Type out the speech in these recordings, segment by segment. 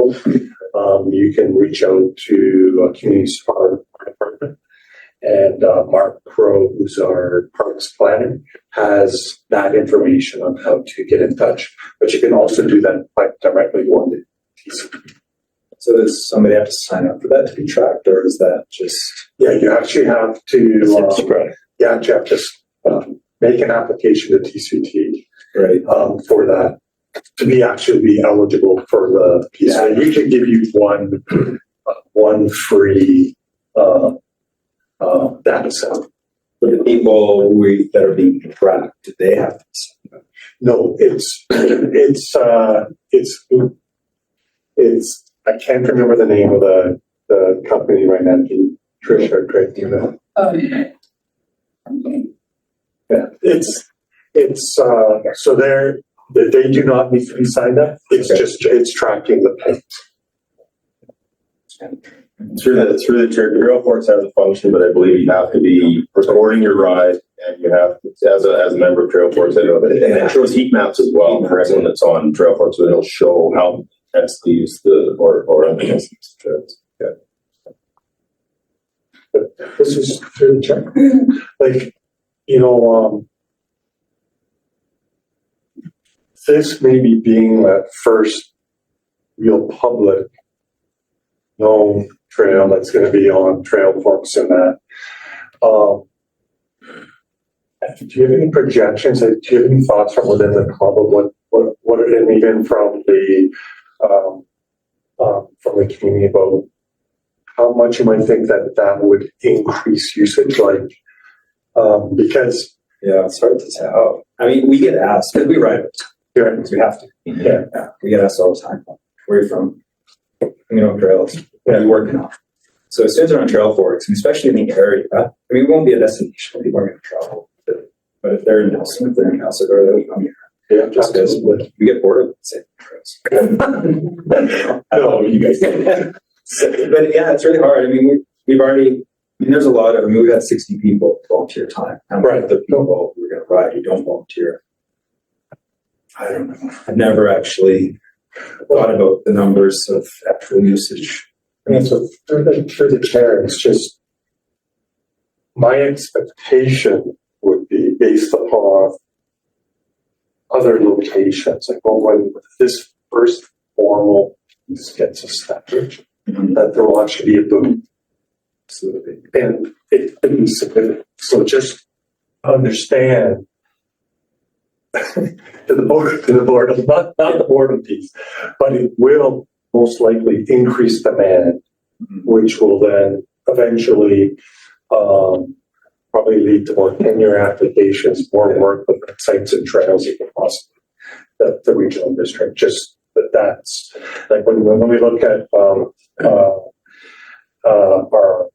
available, you can reach out to a community support department. And Mark Crow, who's our parks planner, has that information on how to get in touch. But you can also do that by directly on the TCP. So does somebody have to sign up for that to be tracked, or is that just? Yeah, you actually have to. You have to make an application to TCT, right, for that to be actually be eligible for the piece. So we can give you one free data set. For the people that are being tracked, do they have to sign up? No, it's I can't remember the name of the company right now. Tricia, great, you know. Yeah, it's so they do not need to be signed up. It's just it's tracking the paint. Through the Trail Forks has a function, but I believe you have to be recording your ride, and you have to, as a member of Trail Forks, and it shows heat maps as well for everyone that's on Trail Forks, so it'll show how best to use the or underneath the trails. Yeah. But this is through the check. Like, you know, this maybe being that first real public known trail that's going to be on Trail Forks and that. Do you have any projections? Do you have any thoughts from within the club of what and even from the community about how much you might think that would increase usage? Like, because yeah, it's hard to tell. I mean, we get asked because we ride it. We have to. Yeah, we get asked all the time. Where are you from? Trails. What are you working on? So as soon as they're on Trail Forks, and especially in the area, I mean, it won't be a destination. People are going to travel. But if they're in Nelson, if they're in Castlegar, they'll come here. Yeah, just because we get bored of the same trails. No, you guys don't. But yeah, it's really hard. I mean, we've already, there's a lot of, we've had 60 people volunteer time. How many of the people we're going to ride who don't volunteer? I don't know. I've never actually thought about the numbers of actual usage. I mean, so through the chair, it's just my expectation would be based upon other locations. Like, well, when this first formal piece gets established, that there will actually be a boom. Absolutely. And it could be significant. So just understand to the boredom, not the boredom piece, but it will most likely increase demand, which will then eventually probably lead to more tenure applications, more work with sites and trails you can possibly the regional district. Just that's like when we look at our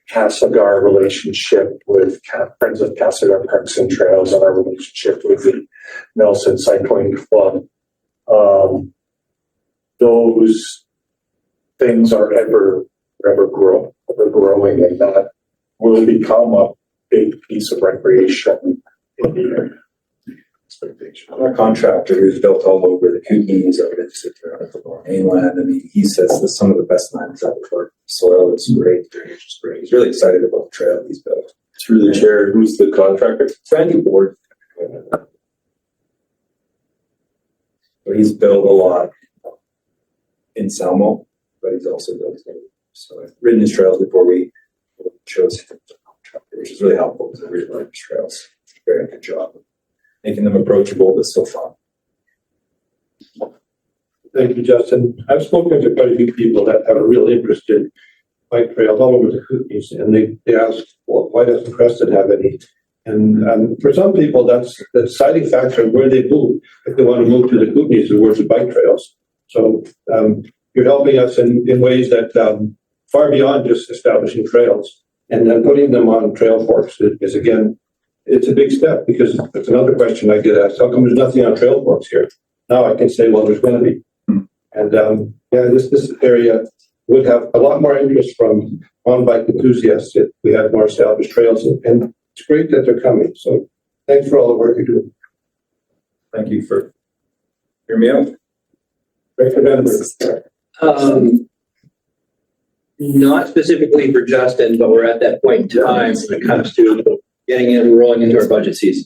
Castlegar relationship with Friends of Castlegar Parks and Trails and our relationship with the Nelson Cycling Club, those things are ever growing, and that will become a big piece of recreation in the area. Our contractor who's built all over the Kootenays out in the mainland, I mean, he says that some of the best lands ever for soil is great, drainage is great. He's really excited about the trail he's built. Through the chair, who's the contractor? Randy Board. So he's built a lot in Salmo, but he's also built it. So I've ridden his trails before we chose him as a contractor, which is really helpful because I really like his trails. Very good job of making them approachable but still fun. Thank you, Justin. I've spoken to quite a few people that have a real interest in bike trails all over the Kootenays, and they ask, well, why doesn't Creston have any? And for some people, that's the deciding factor of where they move. If they want to move to the Kootenays, or where's the bike trails? So you're helping us in ways that far beyond just establishing trails, and then putting them on Trail Forks is again, it's a big step, because that's another question I get asked. How come there's nothing on Trail Forks here? Now I can say, well, there's going to be. And yeah, this area would have a lot more interest from on-bike enthusiasts if we had more established trails. And it's great that they're coming. So thanks for all the work you're doing. Thank you for hearing me out. Great for Not specifically for Justin, but we're at that point in time when it comes to getting in, rolling into our budget season.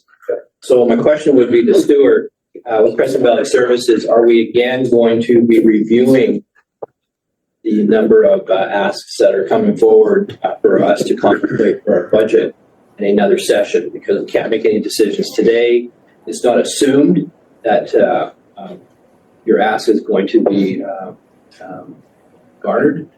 So my question would be to Stuart, with Creston Valley Services, are we again going to be reviewing the number of asks that are coming forward for us to contemplate for our budget in another session? Because we can't make any decisions today. It's not assumed that your ask is going to be garnered.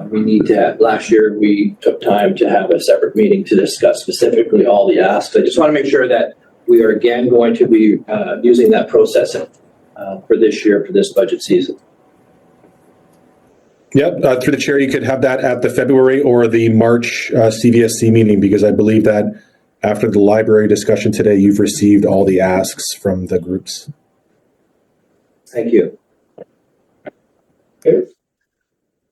We need to, last year we took time to have a separate meeting to discuss specifically all the asks. I just want to make sure that we are again going to be using that process for this year, for this budget season. Yep, through the chair, you could have that at the February or the March CVSC meeting, because I believe that after the library discussion today, you've received all the asks from the groups. Thank you. Okay.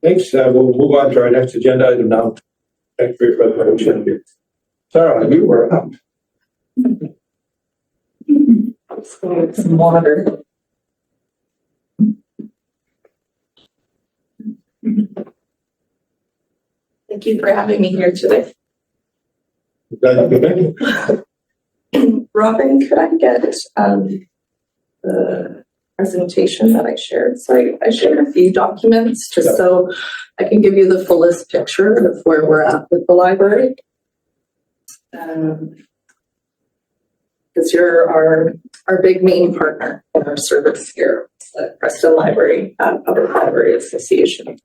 Thanks. We'll move on to our next agenda item now. Thanks for your presentation. Sarah, you were up. Let's go get some water. Thank you for having me here today. Robin, could I get the presentation that I shared? So I shared a few documents just so I can give you the fullest picture of where we're at with the library. Because you're our big main partner in our service here at Creston Library, Public Library Association.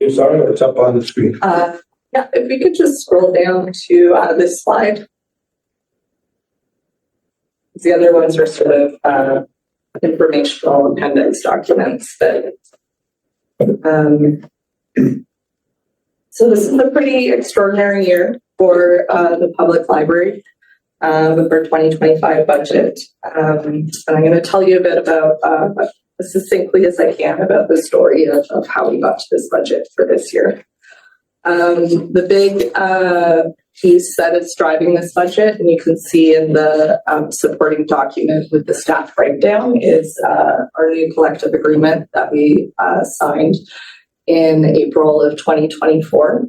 Sorry, it's up on the screen. Yeah, if we could just scroll down to this slide. The other ones are sort of informational appendix documents that. So this is a pretty extraordinary year for the public library with our 2025 budget. And I'm going to tell you a bit about, as succinctly as I can, about the story of how we got to this budget for this year. The big piece that is driving this budget, and you can see in the supporting document with the staff breakdown, is our new collective agreement that we signed in April of 2024.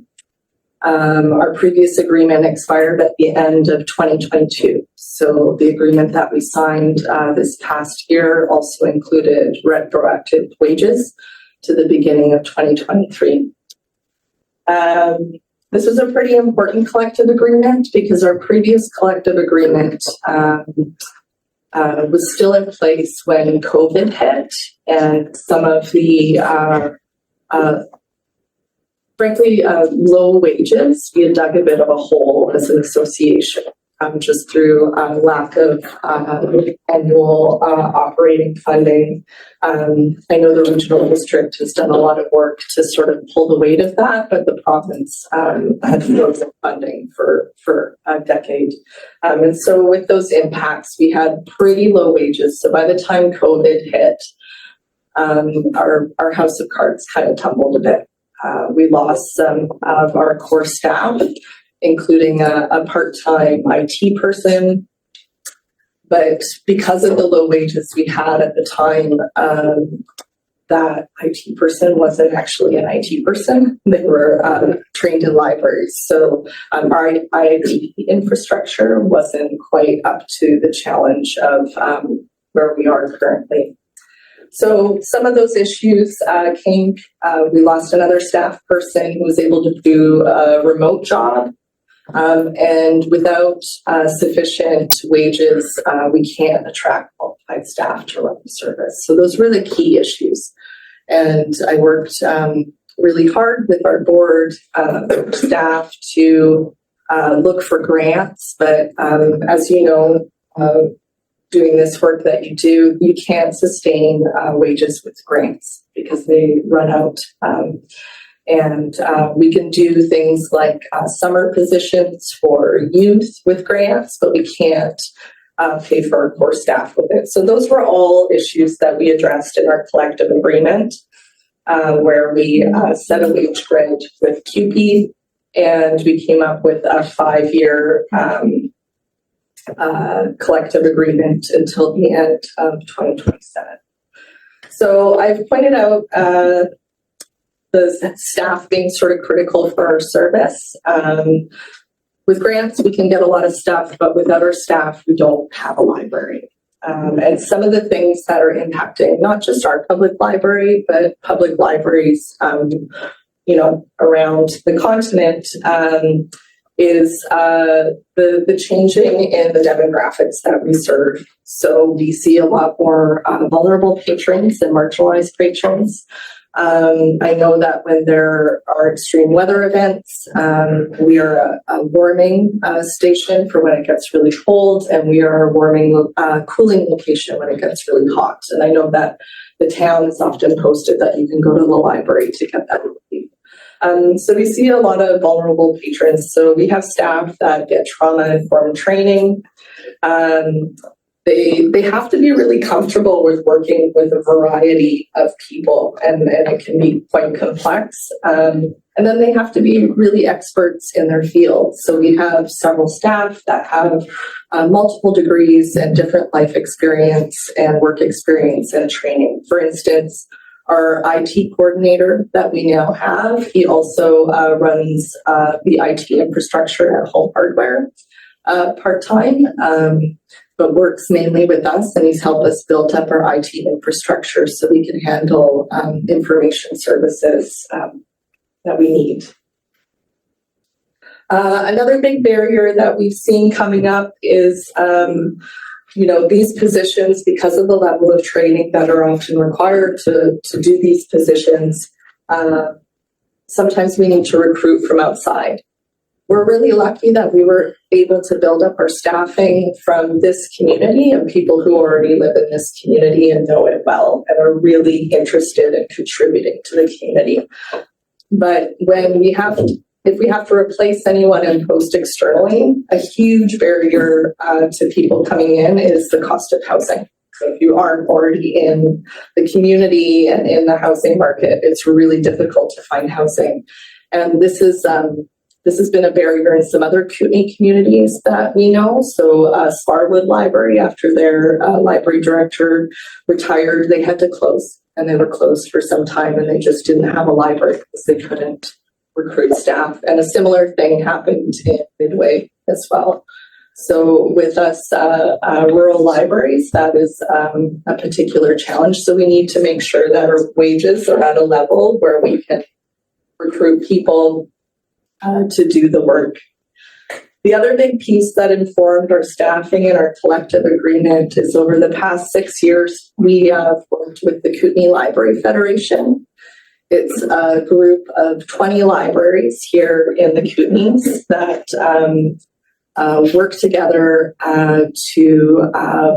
Our previous agreement expired at the end of 2022. So the agreement that we signed this past year also included retroactive wages to the beginning of 2023. This was a pretty important collective agreement because our previous collective agreement was still in place when COVID hit, and some of the frankly low wages, we had dug a bit of a hole as an association just through lack of annual operating funding. I know the regional district has done a lot of work to sort of pull the weight of that, but the province had frozen funding for a decade. And so with those impacts, we had pretty low wages. So by the time COVID hit, our house of cards kind of tumbled a bit. We lost some of our core staff, including a part-time IT person. But because of the low wages we had at the time, that IT person wasn't actually an IT person. They were trained in libraries. So our IT infrastructure wasn't quite up to the challenge of where we are currently. So some of those issues came. We lost another staff person who was able to do a remote job. And without sufficient wages, we can't attract qualified staff to run the service. So those were the key issues. And I worked really hard with our board staff to look for grants. But as you know, doing this work that you do, you can't sustain wages with grants because they run out. And we can do things like summer positions for youth with grants, but we can't pay for our core staff with it. So those were all issues that we addressed in our collective agreement. where we set a wage grid with QP, and we came up with a 5-year collective agreement until the end of 2027. So I've pointed out the staff being sort of critical for our service. With grants, we can get a lot of stuff, but without our staff, we don't have a library. And some of the things that are impacting not just our public library, but public libraries, around the continent, is the changing in the demographics that we serve. So we see a lot more vulnerable patrons and marginalized patrons. I know that when there are extreme weather events, we are a warming station for when it gets really cold, and we are a cooling location when it gets really hot. And I know that the town is often posted that you can go to the library to get that relief. So we see a lot of vulnerable patrons. So we have staff that get trauma-informed training. They have to be really comfortable with working with a variety of people, and it can be quite complex. And then they have to be really experts in their field. So we have several staff that have multiple degrees and different life experience and work experience and training. For instance, our IT coordinator that we now have, he also runs the IT infrastructure at Home Hardware part-time, but works mainly with us, and he's helped us build up our IT infrastructure so we can handle information services that we need. Another big barrier that we've seen coming up is these positions, because of the level of training that are often required to do these positions, sometimes we need to recruit from outside. We're really lucky that we were able to build up our staffing from this community and people who already live in this community and know it well and are really interested in contributing to the community. But if we have to replace anyone and post externally, a huge barrier to people coming in is the cost of housing. So if you aren't already in the community and in the housing market, it's really difficult to find housing. And this has been a barrier in some other Kootenay communities that we know. So Sparwood Library, after their library director retired, they had to close, and they were closed for some time, and they just didn't have a library because they couldn't recruit staff. And a similar thing happened in Midway as well. So with us rural libraries, that is a particular challenge. So we need to make sure that our wages are at a level where we can recruit people to do the work. The other big piece that informed our staffing and our collective agreement is over the past 6 years, we have worked with the Kootenay Library Federation. It's a group of 20 libraries here in the Kootenays that work together to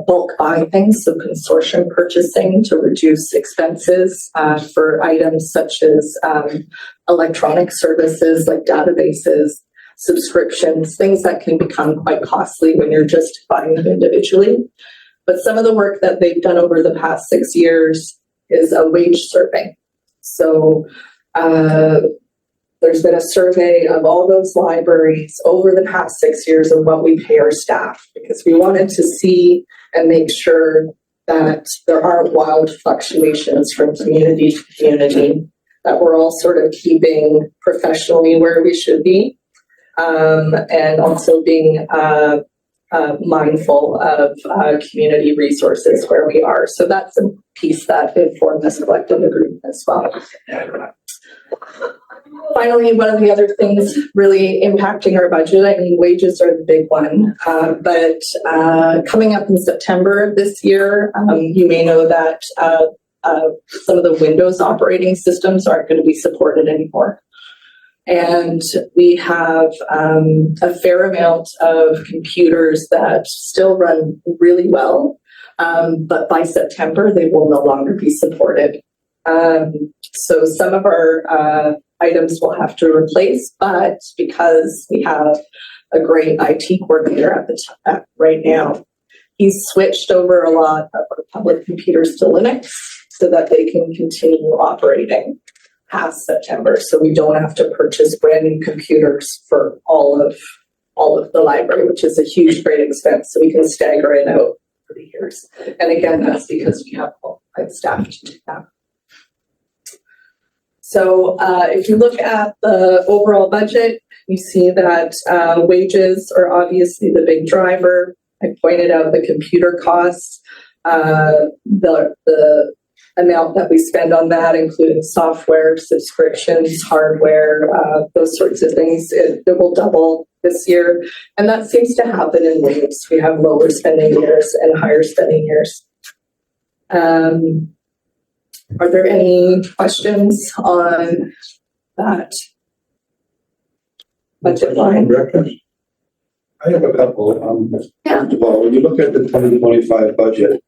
bulk buy things, so consortium purchasing to reduce expenses for items such as electronic services like databases, subscriptions, things that can become quite costly when you're just buying them individually. But some of the work that they've done over the past 6 years is a wage survey. So there's been a survey of all those libraries over the past 6 years of what we pay our staff, because we wanted to see and make sure that there aren't wild fluctuations from community to community, that we're all sort of keeping professionally where we should be, and also being mindful of community resources where we are. So that's a piece that informed this collective agreement as well. Finally, one of the other things really impacting our budget, I mean, wages are the big one, but coming up in September of this year, you may know that some of the Windows operating systems aren't going to be supported anymore. And we have a fair amount of computers that still run really well, but by September, they will no longer be supported. So some of our items we'll have to replace, but because we have a great IT coordinator at the right now, he's switched over a lot of our public computers to Linux. so that they can continue operating past September. So we don't have to purchase brand new computers for all of the library, which is a huge, great expense. So we can stagger it out for the years. And again, that's because we have qualified staff to do that. So if you look at the overall budget, you see that wages are obviously the big driver. I pointed out the computer costs, the amount that we spend on that, including software, subscriptions, hardware, those sorts of things. It will double this year. And that seems to happen in waves. We have lower spending years and higher spending years. Are there any questions on that budget line? I have a couple. Yeah. First of all, when you look at the 2025 budget, it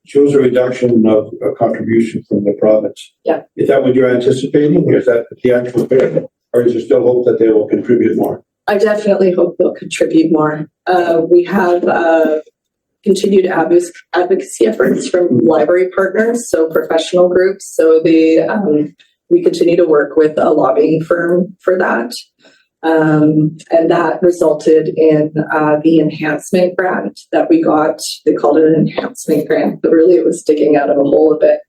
shows a reduction of a contribution from the province. Yeah. Is that what you're anticipating, or is that the actual figure? Or is there still hope that they will contribute more? I definitely hope they'll contribute more. We have continued advocacy efforts from library partners, so professional groups. So we continue to work with a lobbying firm for that. And that resulted in the enhancement grant that we got. They called it an enhancement grant, but really it was digging out of a hole a bit.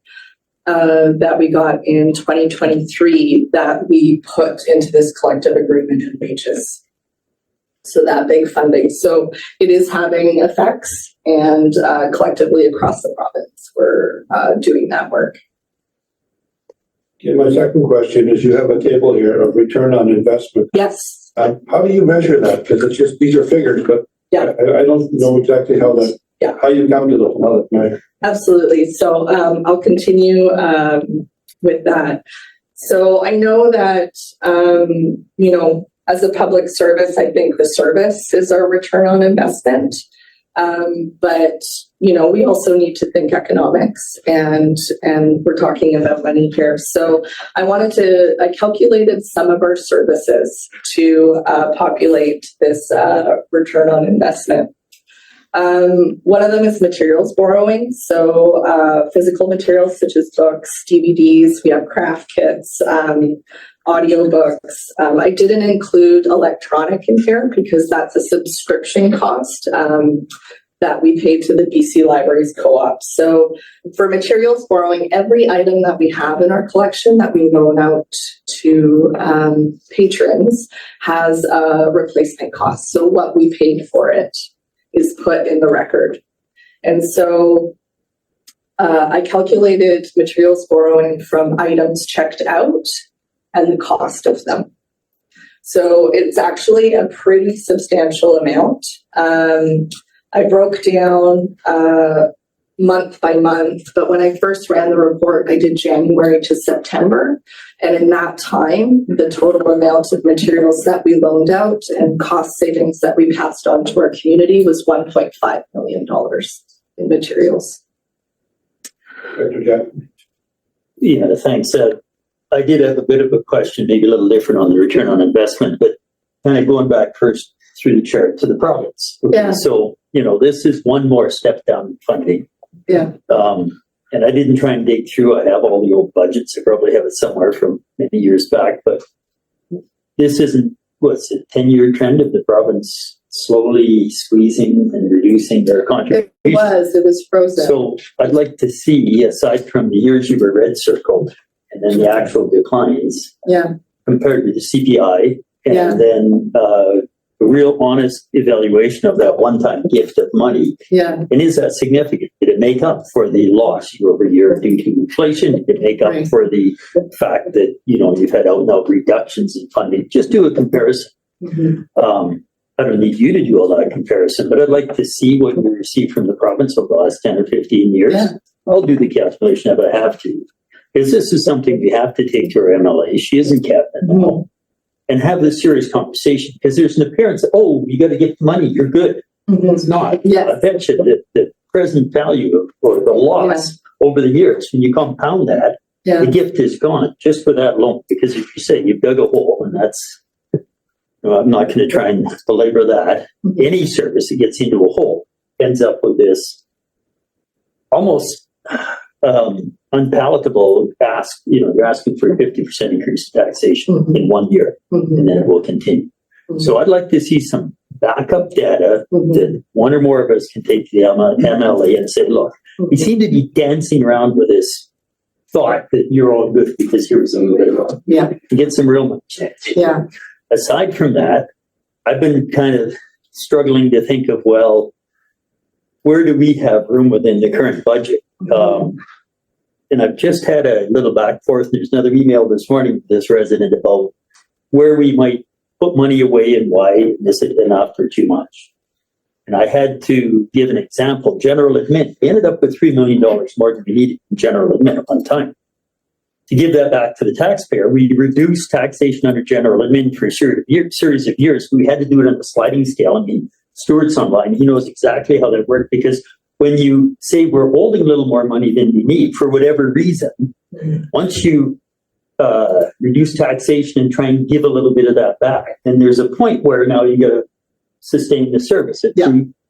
That we got in 2023 that we put into this collective agreement in wages. So that big funding. So it is having effects, and collectively across the province, we're doing that work. Okay, my second question is, you have a table here of return on investment. Yes. How do you measure that? Because it's just, these are figures, but Yeah. I don't know exactly how you come to those, how that's measured. Absolutely. So I'll continue with that. So I know that, as a public service, I think the service is our return on investment. But, we also need to think economics, and we're talking about money here. So I calculated some of our services to populate this return on investment. One of them is materials borrowing. So physical materials such as books, DVDs, we have craft kits, audiobooks. I didn't include electronic in here because that's a subscription cost that we pay to the BC Libraries Co-op. So for materials borrowing, every item that we have in our collection that we loan out to patrons has a replacement cost. So what we paid for it is put in the record. And so I calculated materials borrowing from items checked out and the cost of them. So it's actually a pretty substantial amount. I broke down month by month, but when I first ran the report, I did January to September. And in that time, the total amount of materials that we loaned out and cost savings that we passed on to our community was $1.5 million in materials. Dr. Jack? Yeah, thanks. I did have a bit of a question, maybe a little different on the return on investment, but kind of going back first through the chart to the province. Yeah. So, this is one more step down in funding. Yeah. And I didn't try and dig through. I have all the old budgets. I probably have it somewhere from many years back, but this isn't, what's it, 10-year trend of the province slowly squeezing and reducing their contribution? It was frozen. So I'd like to see, aside from the years you were red circled, and then the actual declines, compared to the CPI, and then a real honest evaluation of that one-time gift of money. Yeah. And is that significant? Did it make up for the loss year over year due to inflation? Did it make up for the fact that, you've had out-and-out reductions in funding? Just do a comparison. Mm-hmm. I don't need you to do all that comparison, but I'd like to see what we received from the province over the last 10 or 15 years. Yeah. I'll do the calculation if I have to. Because this is something we have to take to our MLA. She isn't kept at all. And have this serious conversation, because there's an appearance that, you got to get money, you're good. Mm-hmm. It's not. Yeah. I bet you that the present value of, or the loss over the years, when you compound that, the gift is gone just for that loan. Because if you say you've dug a hole, and that's, I'm not going to try and belabor that. Mm-hmm. Any service that gets into a hole ends up with this almost, unpalatable you're asking for a 50% increase in taxation in 1 year, and then it will continue. So I'd like to see some backup data that one or more of us can take to the MLA and say, look, we seem to be dancing around with this thought that you're all good because here was a little bit of a, to get some real money. Yeah. Aside from that, I've been kind of struggling to think of, well, where do we have room within the current budget? And I've just had a little back forth. There's another email this morning to this resident about where we might put money away and why. Is it enough or too much? And I had to give an example. General admin, we ended up with $3 million more than we needed in general admin at one time. To give that back to the taxpayer, we reduced taxation under general admin for a series of years. We had to do it on a sliding scale. I mean, Stuart's online. He knows exactly how that worked, because when you say we're holding a little more money than we need for whatever reason, once you reduce taxation and try and give a little bit of that back, then there's a point where now you got to sustain the service at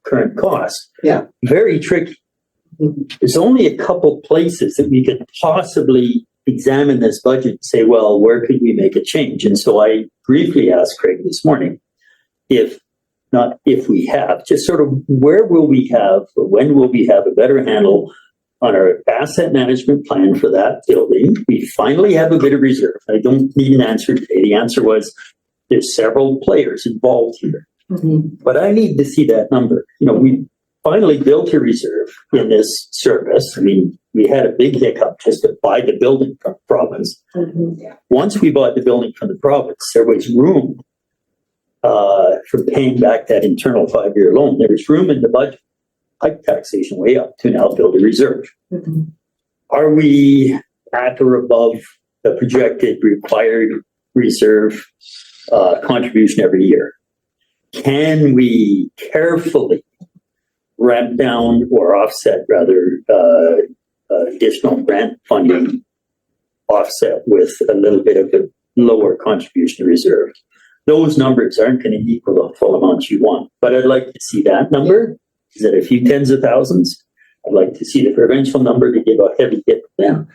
current cost. Yeah. Very tricky. There's only a couple places that we could possibly examine this budget and say, well, where could we make a change? And so I briefly asked Craig this morning, if we have, just sort of where will we have, or when will we have a better handle on our asset management plan for that building? We finally have a bit of reserve. I don't need an answer today. The answer was there's several players involved here. But I need to see that number. We finally built a reserve in this service. I mean, we had a big hiccup just to buy the building from the province. Once we bought the building from the province, there was room for paying back that internal 5-year loan. There was room in the budget, hike taxation way up, to now build a reserve. Are we at or above the projected required reserve contribution every year? Can we carefully ramp down or offset, rather, additional grant funding offset with a little bit of a lower contribution reserve? Those numbers aren't going to equal the full amount you want, but I'd like to see that number. Is it a few tens of thousands? I'd like to see the provincial number to give a heavy hit to them.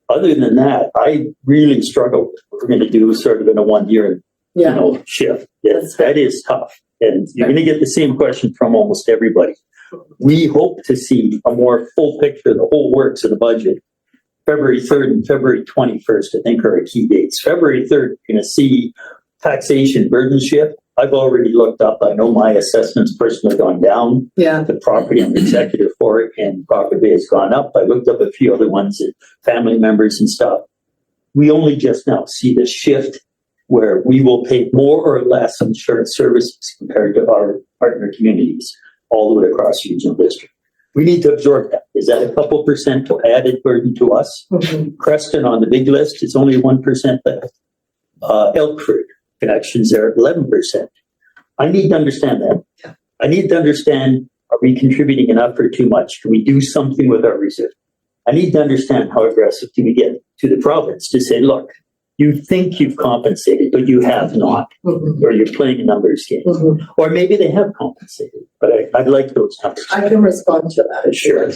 Other than that, I really struggle with what we're going to do sort of in a 1 year shift. That is tough. And you're going to get the same question from almost everybody. We hope to see a more full picture of the whole works of the budget. February 3rd and February 21st, I think, are our key dates. February 3rd, you're going to see taxation burden shift. I've already looked up. I know my assessments personally gone down. The property I'm executive for and property has gone up. I looked up a few other ones, and family members and stuff. We only just now see the shift where we will pay more or less on shared services compared to our partner communities all the way across the regional district. We need to absorb that. Is that a couple percent added burden to us? Creston on the big list is only 1% left. Elkford connections are 11%. I need to understand that. I need to understand, are we contributing enough or too much? Can we do something with our reserve? I need to understand how aggressive do we get to the province to say, look, you think you've compensated, but you have not, or you're playing a numbers game. Or maybe they have compensated, but I'd like those numbers. I can respond to that. Sure.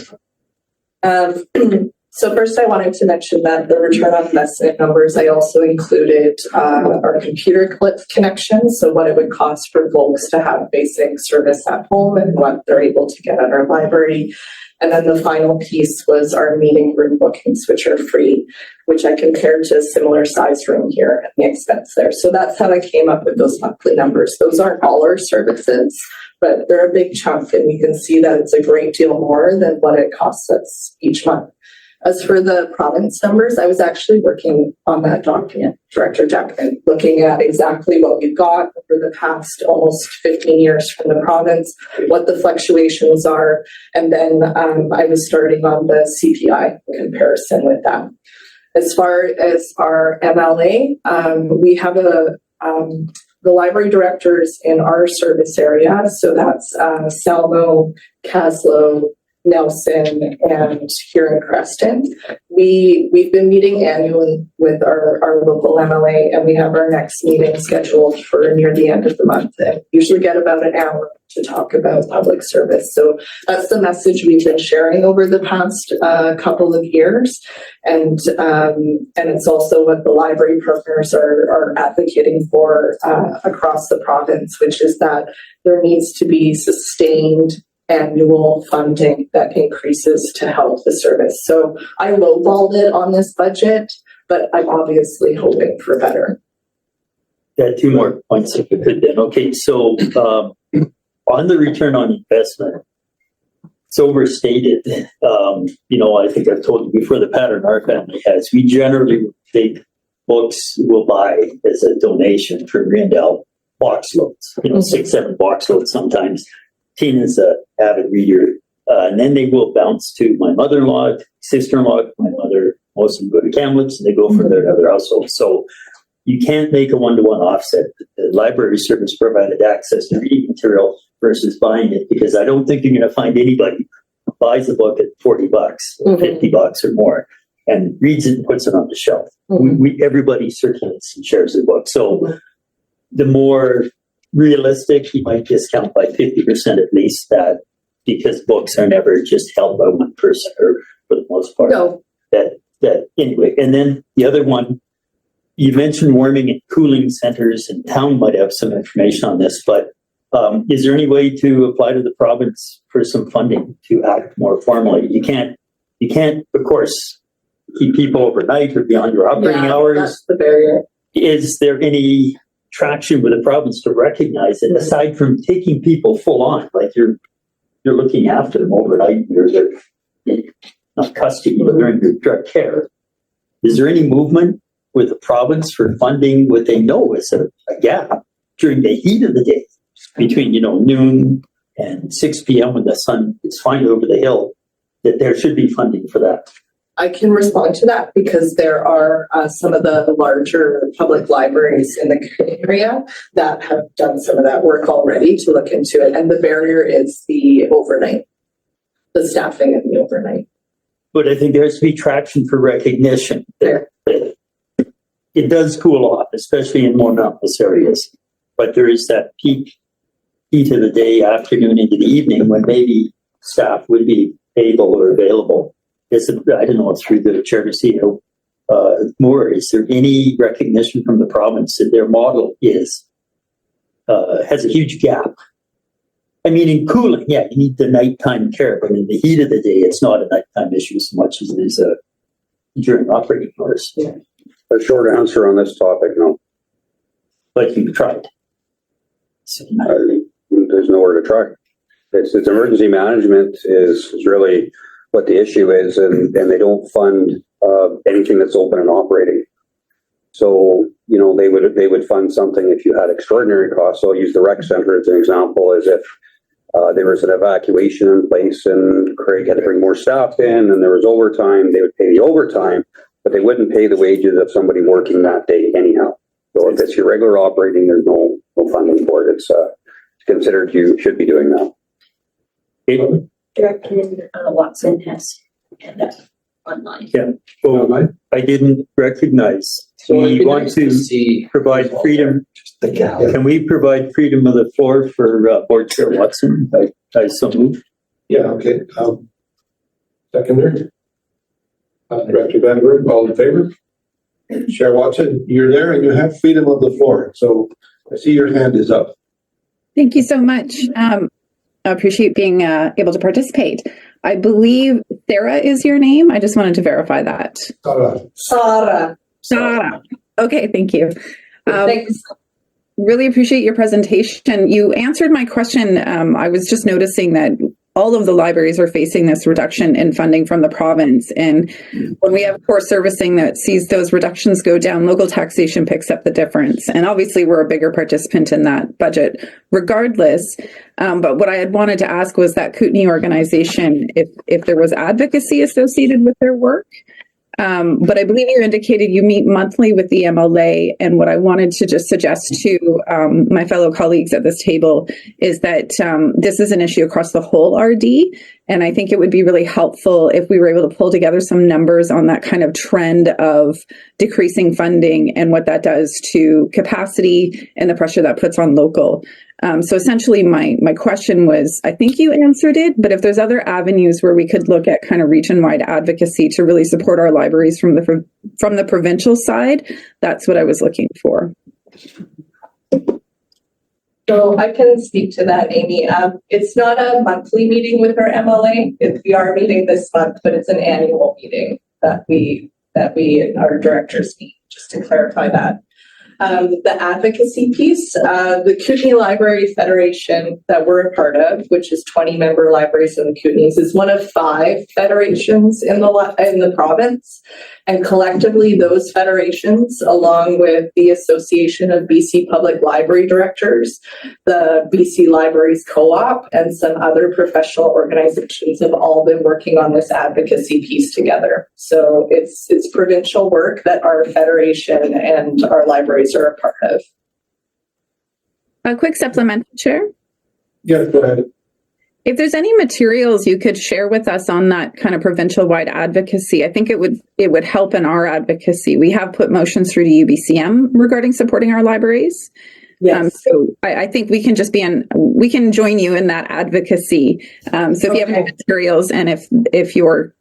So first I wanted to mention that the return on investment numbers, I also included our computer connections. So what it would cost for folks to have basic service at home and what they're able to get at our library. And then the final piece was our meeting room bookings, which are free, which I compared to a similar size room here and the expense there. So that's how I came up with those monthly numbers. Those aren't all our services, but they're a big chunk, and you can see that it's a great deal more than what it costs us each month. As for the province numbers, I was actually working on that document, Director Jackman, looking at exactly what we've got over the past almost 15 years from the province, what the fluctuations are, and then I was starting on the CPI comparison with that. As far as our MLA, we have the library directors in our service area, so that's Salmo, Caslow, Nelson, and here in Creston. We've been meeting annually with our local MLA, and we have our next meeting scheduled for near the end of the month, and usually get about an hour to talk about public service. So that's the message we've been sharing over the past couple of years. And it's also what the library partners are advocating for across the province, which is that there needs to be sustained annual funding that increases to help the service. So I lowballed it on this budget, but I'm obviously hoping for better. Got two more points if we could then. Okay, so on the return on investment, it's overstated. I think I've told you before, the pattern our family has, we generally take books we'll buy as a donation for Randall box loads, 6, 7 box loads sometimes. Tina's an avid reader. And then they will bounce to my mother-in-law, sister-in-law, my mother, most of them go to Kamloops and they go for their other households. So you can't make a one-to-one offset. The library service provided access to reading material versus buying it, because I don't think you're going to find anybody who buys a book at $40, $50 or more, and reads it and puts it on the shelf. Everybody circulates and shares their book. So the more realistic, you might discount by 50% at least, that because books are never just held by one person, or for the most part. No. That anyway. And then the other one, you mentioned warming and cooling centers, and town might have some information on this, but is there any way to apply to the province for some funding to act more formally? You can't, of course, keep people overnight or beyond your operating hours. That's the barrier. Is there any traction with the province to recognize it, aside from taking people full on, like you're looking after them overnight, they're not custody, but they're in your direct care? Is there any movement with the province for funding what they know is a gap during the heat of the day between noon and 6 p.m. when the sun is finally over the hill, that there should be funding for that? I can respond to that because there are some of the larger public libraries in the area that have done some of that work already to look into it. And the barrier is the overnight, the staffing and the overnight. But I think there has to be traction for recognition that it does cool off, especially in more mountainous areas. But there is that peak heat of the day, afternoon into the evening, when maybe staff would be able or available. I don't know, through the chair to see more, is there any recognition from the province that their model has a huge gap? I mean, in cooling, yeah, you need the nighttime care, but in the heat of the day, it's not a nighttime issue so much as it is during operating hours. Yeah. A short answer on this topic, no. But you've tried. So, There's nowhere to try. It's emergency management is really what the issue is, and they don't fund anything that's open and operating. So, they would fund something if you had extraordinary costs. So I'll use the rec center as an example, as if there was an evacuation in place and Craig had to bring more staff in and there was overtime, they would pay the overtime, but they wouldn't pay the wages of somebody working that day anyhow. So if it's your regular operating, there's no funding for it. It's considered you should be doing that. Director Watson has had that online. Yeah. Well, I didn't recognize. So We want to provide freedom. Can we provide freedom of the floor for Board Chair Watson? I so move. Yeah, okay. Seconder. Director Vandenberg, all in favor? Chair Watson, you're there and you have freedom of the floor. So I see your hand is up. Thank you so much. I appreciate being able to participate. I believe Sarah is your name. I just wanted to verify that. Sarah. Okay, thank you. Thanks. Really appreciate your presentation. You answered my question. I was just noticing that all of the libraries are facing this reduction in funding from the province. And when we have core servicing that sees those reductions go down, local taxation picks up the difference. And obviously we're a bigger participant in that budget regardless. But what I had wanted to ask was that Kootenai organization, if there was advocacy associated with their work. But I believe you indicated you meet monthly with the MLA. And what I wanted to just suggest to my fellow colleagues at this table is that this is an issue across the whole RD. And I think it would be really helpful if we were able to pull together some numbers on that kind of trend of decreasing funding and what that does to capacity and the pressure that puts on local. So essentially my question was, I think you answered it, but if there's other avenues where we could look at kind of region-wide advocacy to really support our libraries from the provincial side, that's what I was looking for. So I can speak to that, Amy. It's not a monthly meeting with our MLA. We are meeting this month, but it's an annual meeting that we our directors meet, just to clarify that. The advocacy piece, the Kootenay Library Federation that we're a part of, which is 20 member libraries in the Kootenays, is one of 5 federations in the province. And collectively, those federations, along with the Association of BC Public Library Directors, the BC Libraries Co-op, and some other professional organizations have all been working on this advocacy piece together. So it's provincial work that our federation and our libraries are a part of. A quick supplemental, Chair. Yeah, go ahead. If there's any materials you could share with us on that kind of provincial-wide advocacy, I think it would help in our advocacy. We have put motions through to UBCM regarding supporting our libraries. Yes. So I think we can we can join you in that advocacy. So if you have any materials and if your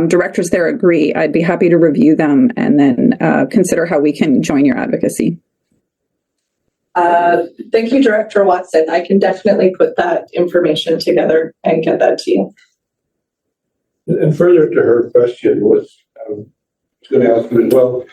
directors there agree, I'd be happy to review them and then consider how we can join your advocacy. Thank you, Director Watson. I can definitely put that information together and get that to you. And further to her question was, I was going to ask you as well,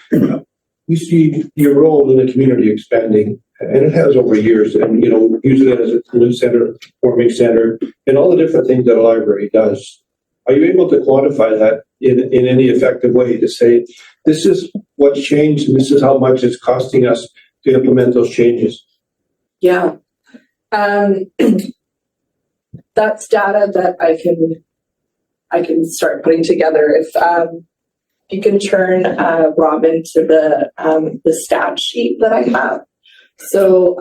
we see your role in the community expanding, and it has over years, and, using it as a community center, forming center, and all the different things that a library does. Are you able to quantify that in any effective way to say, this is what's changed and this is how much it's costing us to implement those changes? Yeah. That's data that I can start putting together. If you can turn Robin to the stat sheet that I have. So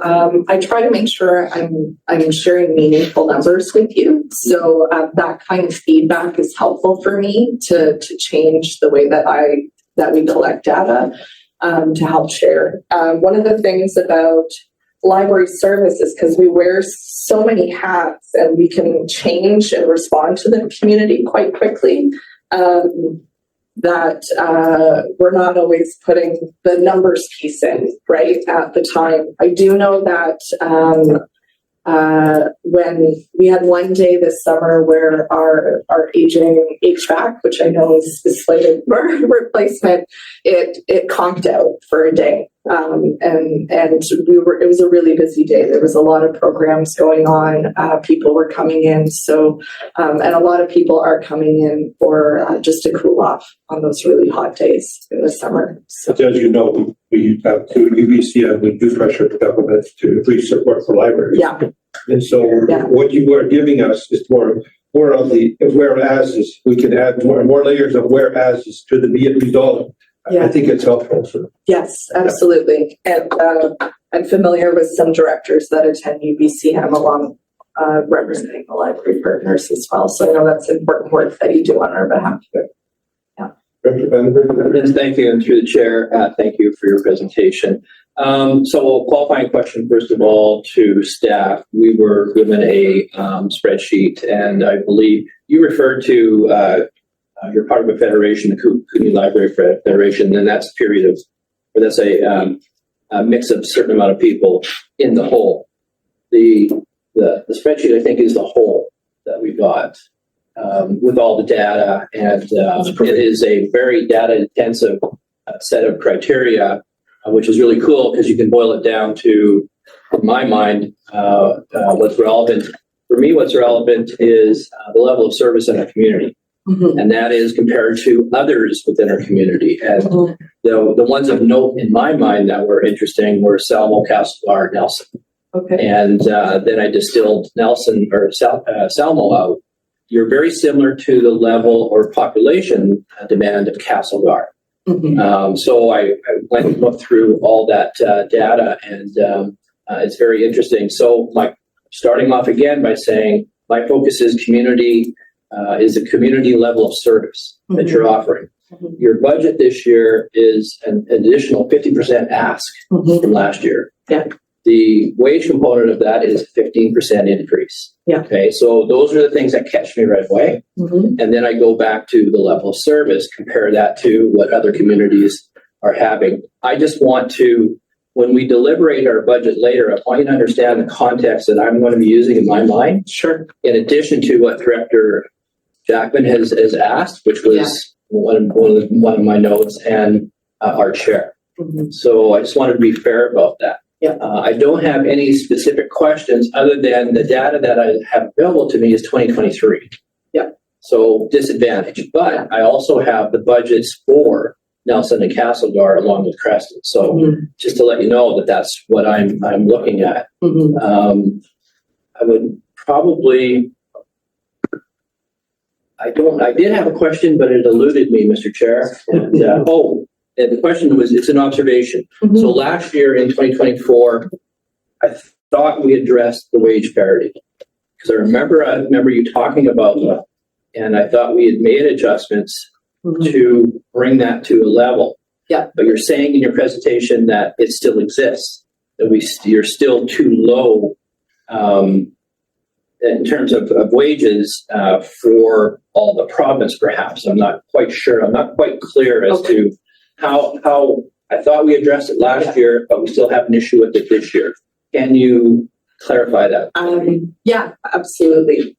I try to make sure I'm sharing meaningful numbers with you. So that kind of feedback is helpful for me to change the way that we collect data to help share. One of the things about library services, because we wear so many hats and we can change and respond to the community quite quickly, that we're not always putting the numbers piece in right at the time. I do know that when we had one day this summer where our aging HVAC, which I know is slated for replacement, it conked out for a day. And it was a really busy day. There was a lot of programs going on. People were coming in. So, and a lot of people are coming in for just to cool off on those really hot days in the summer. So. As you know, we have to UBCM, we do pressure the government to increase support for libraries. Yeah. And so what you are giving us is more of the whereases. We can add more layers of whereases to the be it resolved. Yeah. I think it's helpful. So. Yes, absolutely. And I'm familiar with some directors that attend UBCM along representing the library partners as well. So I know that's important work that you do on our behalf. Yeah. Yes, thank you. And through the chair, thank you for your presentation. So qualifying question, first of all, to staff. We were given a spreadsheet, and I believe you referred to you're part of a federation, the Kootenay Library Federation, and that's that's a mix of a certain amount of people in the whole. The spreadsheet, I think, is the whole that we got with all the data, and it is a very data-intensive set of criteria, which is really cool because you can boil it down to, in my mind, what's relevant. For me, what's relevant is the level of service in our community. Mm-hmm. And that is compared to others within our community. And the ones of note in my mind that were interesting were Salmo, Castlegar, Nelson. Okay. And then I distilled Nelson or Salmo out. You're very similar to the level or population demand of Castlegar. Mm-hmm. So I went and looked through all that data, and it's very interesting. So starting off again by saying my focus is community is the community level of service that you're offering. Mhm. Your budget this year is an additional 50% ask from last year. Yeah. The wage component of that is 15% increase. Yeah. Okay, so those are the things that catch me right away. Mhm. And then I go back to the level of service, compare that to what other communities are having. I just want to, when we deliberate our budget later, I want you to understand the context that I'm going to be using in my mind, Sure. in addition to what Director Jackman has asked, which was one of my notes, and our chair. Mhm. So I just wanted to be fair about that. Yeah. I don't have any specific questions other than the data that I have available to me is 2023. Yeah. So disadvantage, but I also have the budgets for Nelson and Castlegar along with Creston. So Mhm. just to let you know that that's what I'm looking at. Mhm. I would probably, I did have a question, but it eluded me, Mr. Chair. And, and the question was, it's an observation. Mhm. So last year in 2024, I thought we addressed the wage parity. Because I remember you talking about that. And I thought we had made adjustments Mhm. to bring that to a level. Yeah. But you're saying in your presentation that it still exists, that you're still too low in terms of wages for all the province, perhaps. I'm not quite sure. I'm not quite clear as to how I thought we addressed it last year, but we still have an issue with it this year. Can you clarify that? Yeah, absolutely.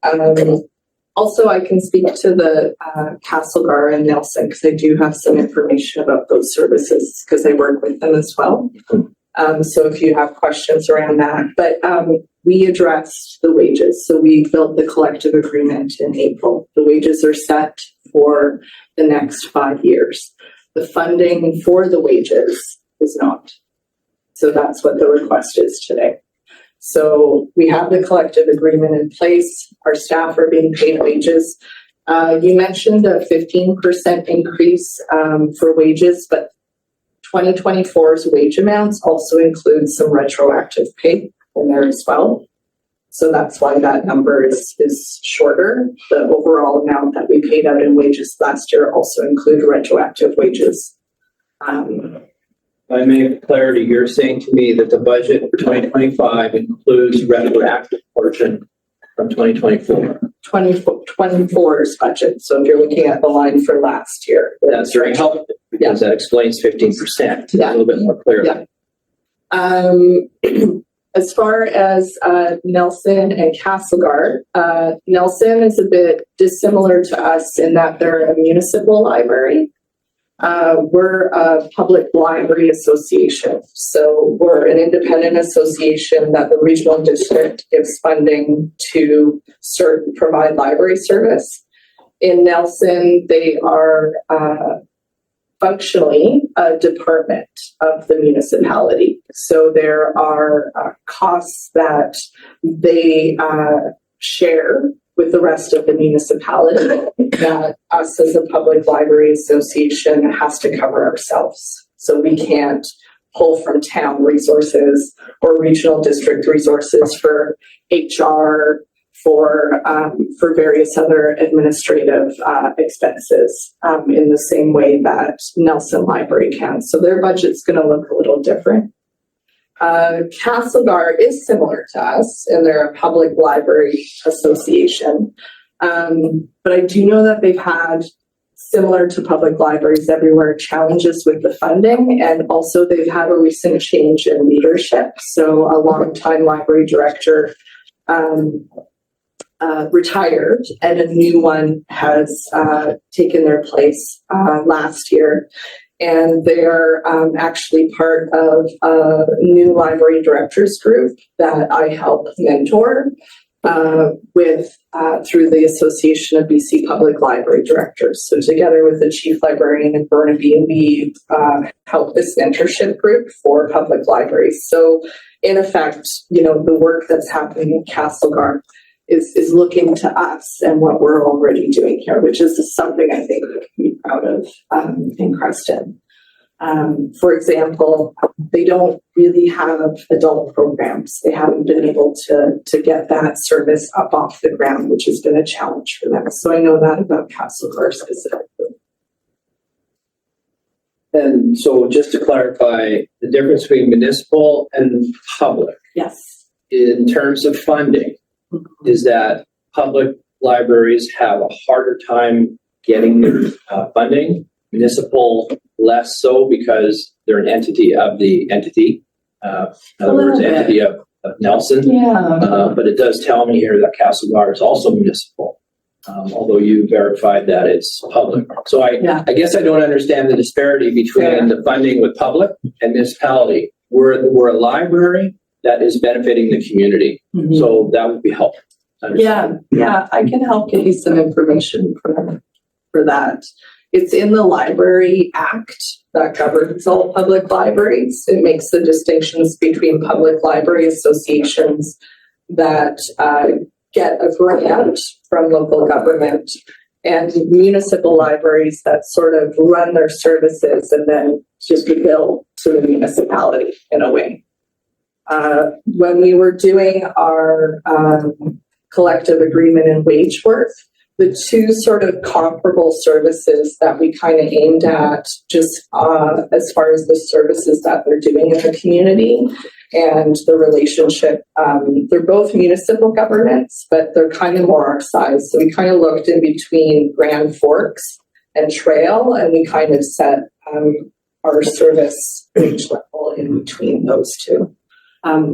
Also, I can speak to the Castlegar and Nelson because I do have some information about those services because I work with them as well. So if you have questions around that, but we addressed the wages. So we built the collective agreement in April. The wages are set for the next 5 years. The funding for the wages is not. So that's what the request is today. So we have the collective agreement in place. Our staff are being paid wages. You mentioned a 15% increase for wages, but 2024's wage amounts also include some retroactive pay in there as well. So that's why that number is shorter. The overall amount that we paid out in wages last year also include retroactive wages. I may have clarity. You're saying to me that the budget for 2025 includes retroactive portion from 2024. 2024's budget. So if you're looking at the line for last year. That's very helpful because that explains 15%. Yeah. A little bit more clearly. Yeah. As far as Nelson and Castlegar, Nelson is a bit dissimilar to us in that they're a municipal library. We're a public library association. So we're an independent association that the regional district gives funding to provide library service. In Nelson, they are functionally a department of the municipality. So there are costs that they share with the rest of the municipality that us as a public library association has to cover ourselves. So we can't pull from town resources or regional district resources for HR, for various other administrative expenses in the same way that Nelson Library can. So their budget's going to look a little different. Castlegar is similar to us, and they're a public library association. But I do know that they've had, similar to public libraries everywhere, challenges with the funding, and also they've had a recent change in leadership. So a longtime library director retired, and a new one has taken their place last year. And they're actually part of a new library directors group that I help mentor with through the Association of BC Public Library Directors. So together with the Chief Librarian in Burnaby, we help this mentorship group for public libraries. So in effect, the work that's happening in Castlegar is looking to us and what we're already doing here, which is something I think we can be proud of in Creston. For example, they don't really have adult programs. They haven't been able to get that service up off the ground, which has been a challenge for them. So I know that about Castlegar specifically. And so just to clarify, the difference between municipal and public Yes. in terms of funding is that public libraries have a harder time getting their funding, municipal less so because they're an entity of the entity. In other words, entity of Nelson. Yeah. But it does tell me here that Castlegar is also municipal. Although you verified that it's public. So I guess I don't understand the disparity between the funding with public and municipality. We're a library that is benefiting the community. Mhm. So that would be helpful. Yeah, I can help get you some information for that. It's in the Library Act that governs all public libraries. It makes the distinctions between public library associations that get a grant from local government and municipal libraries that sort of run their services and then just bill to the municipality in a way. When we were doing our collective agreement and wage work, the two sort of comparable services that we kind of aimed at just as far as the services that they're doing in the community and the relationship, they're both municipal governments, but they're kind of more our size. So we kind of looked in between Grand Forks and Trail, and we kind of set our service wage level in between those two.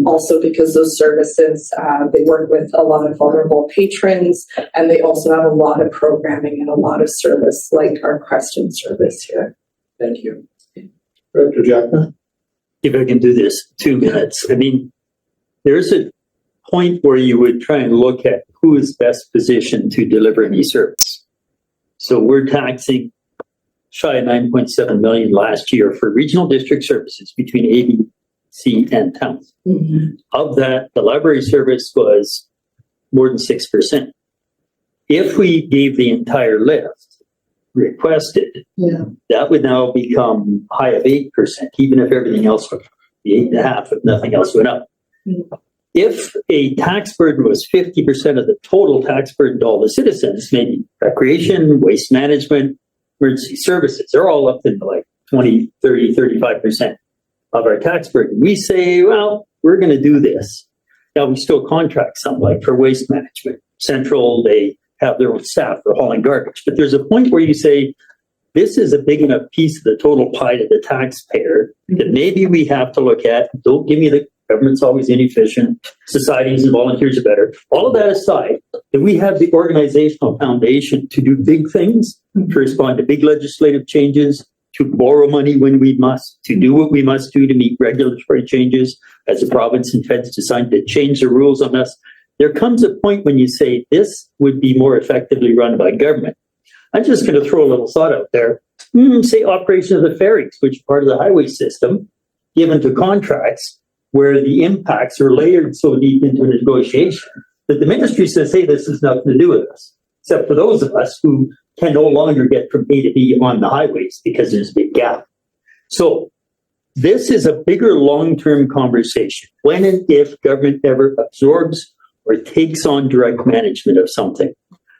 Also because those services, they work with a lot of vulnerable patrons, and they also have a lot of programming and a lot of service, like our Creston service here. Thank you. Director Jackman? If I can do this 2 minutes. I mean, there's a point where you would try and look at who is best positioned to deliver any service. So we're taxing shy of 9.7 million last year for regional district services between ABC and towns. Mm-hmm. Of that, the library service was more than 6%. If we gave the entire lift requested, that would now become high of 8%, even if everything else went up, 8.5% if nothing else went up. Mm-hmm. If a tax burden was 50% of the total tax burden to all the citizens, maybe recreation, waste management, emergency services, they're all up in like 20, 30, 35% of our tax burden. We say, well, we're going to do this. Now we still contract some, like for waste management. Central, they have their own staff for hauling garbage. But there's a point where you say, this is a big enough piece of the total pie to the taxpayer that maybe we have to look at. Don't give me the government's always inefficient, societies and volunteers are better. All of that aside, that we have the organizational foundation to do big things, to respond to big legislative changes, to borrow money when we must, to do what we must do to meet regulatory changes as the province and feds decide to change the rules on us. There comes a point when you say this would be more effectively run by government. I'm just going to throw a little thought out there. Say operation of the ferries, which is part of the highway system, given to contracts where the impacts are layered so deep into a negotiation that the ministry says, hey, this has nothing to do with us, except for those of us who can no longer get from A to B on the highways because there's a big gap. So this is a bigger long-term conversation. When and if government ever absorbs or takes on direct management of something,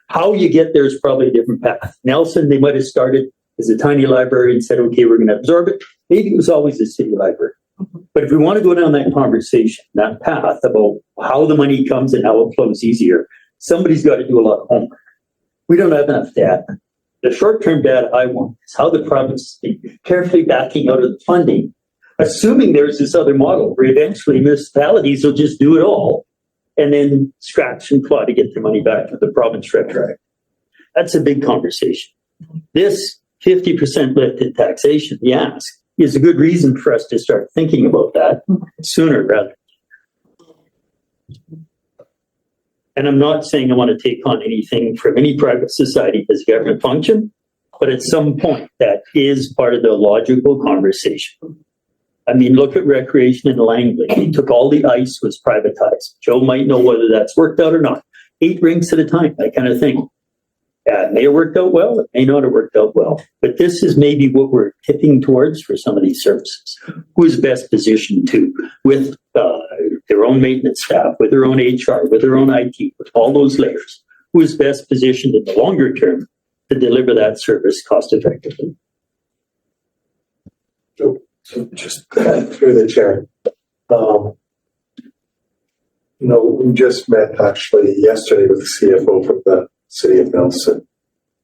how you get there is probably a different path. Nelson, they might have started as a tiny library and said, okay, we're going to absorb it. Maybe it was always a city library. But if we want to go down that conversation, that path about how the money comes and how it flows easier, somebody's got to do a lot of homework. We don't have enough data. The short-term data I want is how the province is carefully backing out of the funding, assuming there's this other model where eventually municipalities will just do it all and then scratch and claw to get their money back from the province retroactive. That's a big conversation. This 50% lift in taxation, the ask, is a good reason for us to start thinking about that sooner rather. And I'm not saying I want to take on anything from any private society as a government function, but at some point that is part of the logical conversation. I mean, look at recreation in Langley. They took all the ice, was privatized. Joe might know whether that's worked out or not. 8 rinks at a time, that kind of thing. It may have worked out well, it may not have worked out well, but this is maybe what we're tipping towards for some of these services. Who is best positioned to, with their own maintenance staff, with their own HR, with their own IT, with all those layers, who is best positioned in the longer term to deliver that service cost effectively? So just through the chair. We just met actually yesterday with the CFO from the city of Nelson,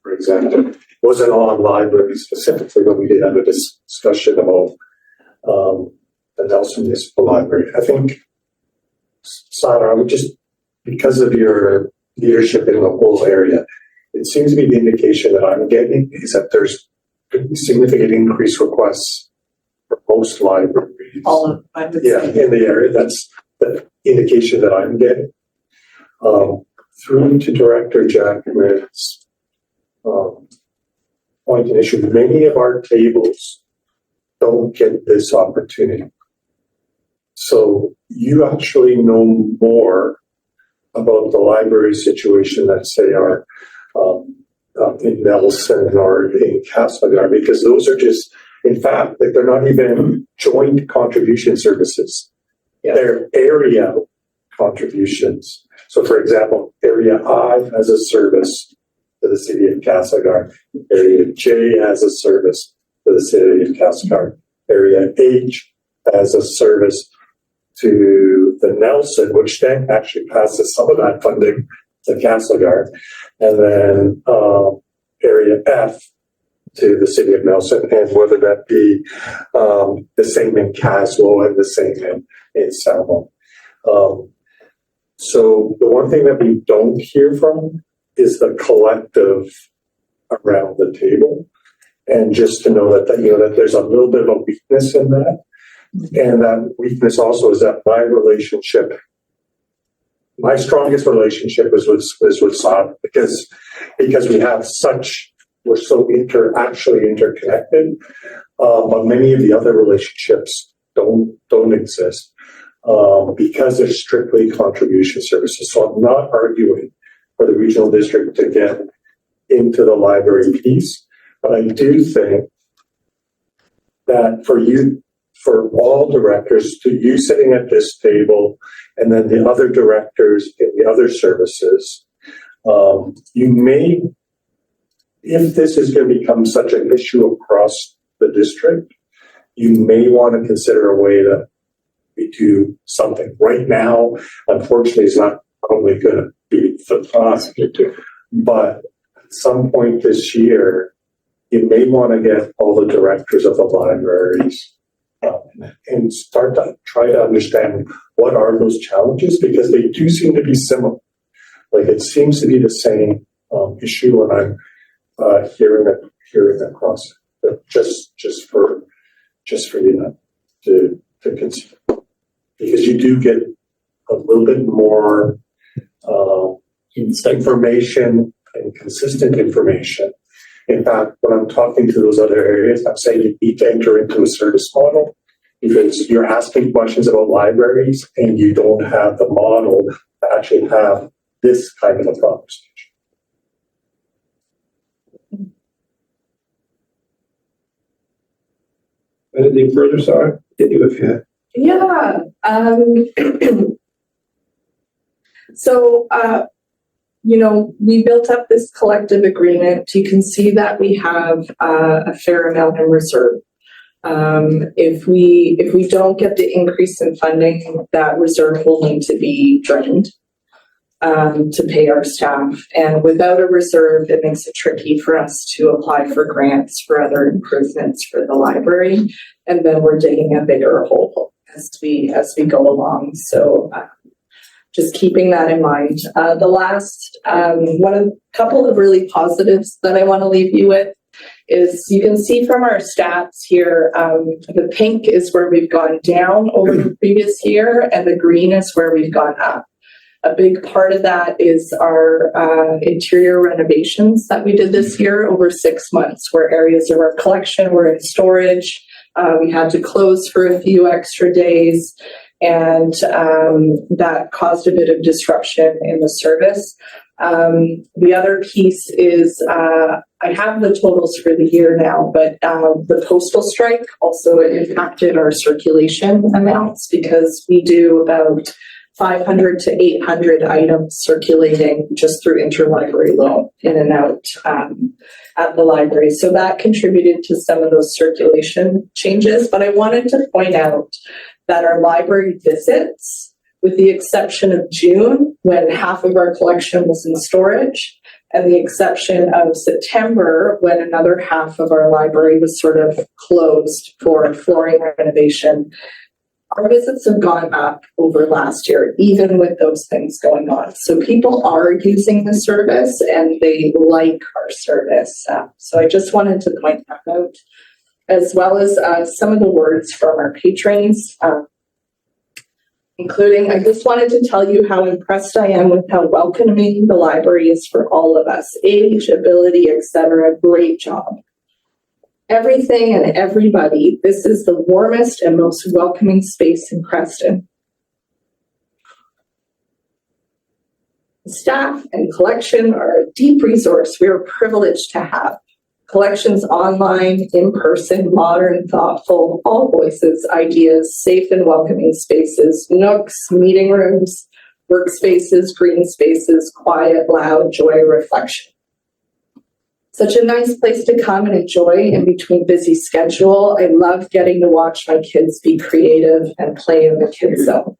for example. It wasn't on libraries specifically, but we did have a discussion about the Nelson Municipal Library. I think, Sana, I would just, because of your leadership in the whole area, it seems to be the indication that I'm getting is that there's significant increased requests for most libraries. All of, I would Yeah, say. in the area, that's the indication that I'm getting. Through to Director Jackman's point and issue, many of our tables don't get this opportunity. So you actually know more about the library situation that say are in Nelson or in Castlegar, because those are just, in fact, like they're not even joint contribution services. Yeah. They're area contributions. So for example, Area I has a service to the city of Castlegar. Area J has a service to the city of Castlegar. Area H has a service to the Nelson, which then actually passes some of that funding to Castlegar. And then Area F to the city of Nelson, and whether that be the same in Caswell and the same in Salmon. So the one thing that we don't hear from is the collective around the table, and just to know that that there's a little bit of a weakness in that, and that weakness also is that my strongest relationship is with Saad, because we have we're so actually interconnected, but many of the other relationships don't exist because they're strictly contribution services. So I'm not arguing for the regional district to get into the library piece, but I do think that for all directors, to you sitting at this table, and then the other directors in the other services, you may, if this is going to become such an issue across the district, you may want to consider a way that we do something. Right now, unfortunately, it's not probably going to be the time, but at some point this year, you may want to get all the directors of the libraries and start to try to understand what are those challenges, because they do seem to be similar. Like it seems to be the same issue when I'm hearing across it. Just for you to consider, because you do get a little bit more information and consistent information. In fact, when I'm talking to those other areas, I'm saying you need to enter into a service model, because you're asking questions about libraries and you don't have the model to actually have this kind of a conversation. Anything further, Sarah? Did you if you had? Yeah. So, we built up this collective agreement. You can see that we have a fair amount in reserve. If we don't get the increase in funding, that reserve will need to be drained to pay our staff. And without a reserve, it makes it tricky for us to apply for grants for other improvements for the library. And then we're digging a bigger hole as we go along. So just keeping that in mind. The last couple of really positives that I want to leave you with is you can see from our stats here, the pink is where we've gone down over the previous year, and the green is where we've gone up. A big part of that is our interior renovations that we did this year over 6 months, where areas of our collection were in storage. We had to close for a few extra days, and that caused a bit of disruption in the service. The other piece is, I have the totals for the year now, but the postal strike also impacted our circulation amounts because we do about 500 to 800 items circulating just through interlibrary loan in and out at the library. So that contributed to some of those circulation changes. But I wanted to point out that our library visits, with the exception of June, when half of our collection was in storage, and the exception of September, when another half of our library was sort of closed for flooring renovation, our visits have gone up over last year, even with those things going on. So people are using the service and they like our service. So I just wanted to point that out, as well as some of the words from our patrons, including, I just wanted to tell you how impressed I am with how welcoming the library is for all of us, age, ability, etc. Great job. Everything and everybody, this is the warmest and most welcoming space in Creston. Staff and collection are a deep resource we are privileged to have. Collections online, in person, modern, thoughtful, all voices, ideas, safe and welcoming spaces, nooks, meeting rooms, workspaces, green spaces, quiet, loud, joy, reflection. Such a nice place to come and enjoy in between busy schedule. I love getting to watch my kids be creative and play in the kids zone.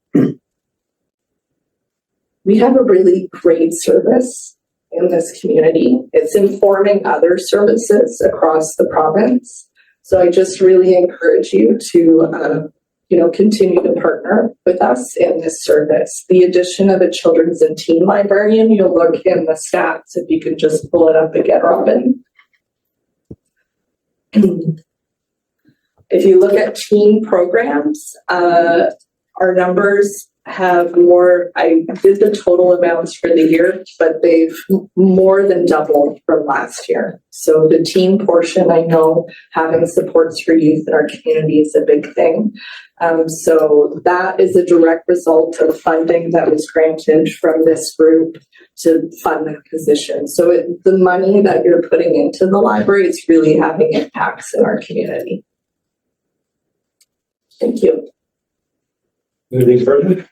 We have a really great service in this community. It's informing other services across the province. So I just really encourage you to continue to partner with us in this service. The addition of a children's and teen librarian, you'll look in the stats if you can just pull it up again, Robin. If you look at teen programs, our numbers have more, I did the total amounts for the year, but they've more than doubled from last year. So the teen portion, I know having supports for youth in our community is a big thing. So that is a direct result of funding that was granted from this group to fund that position. So the money that you're putting into the library is really having impacts in our community. Thank you. Anything further?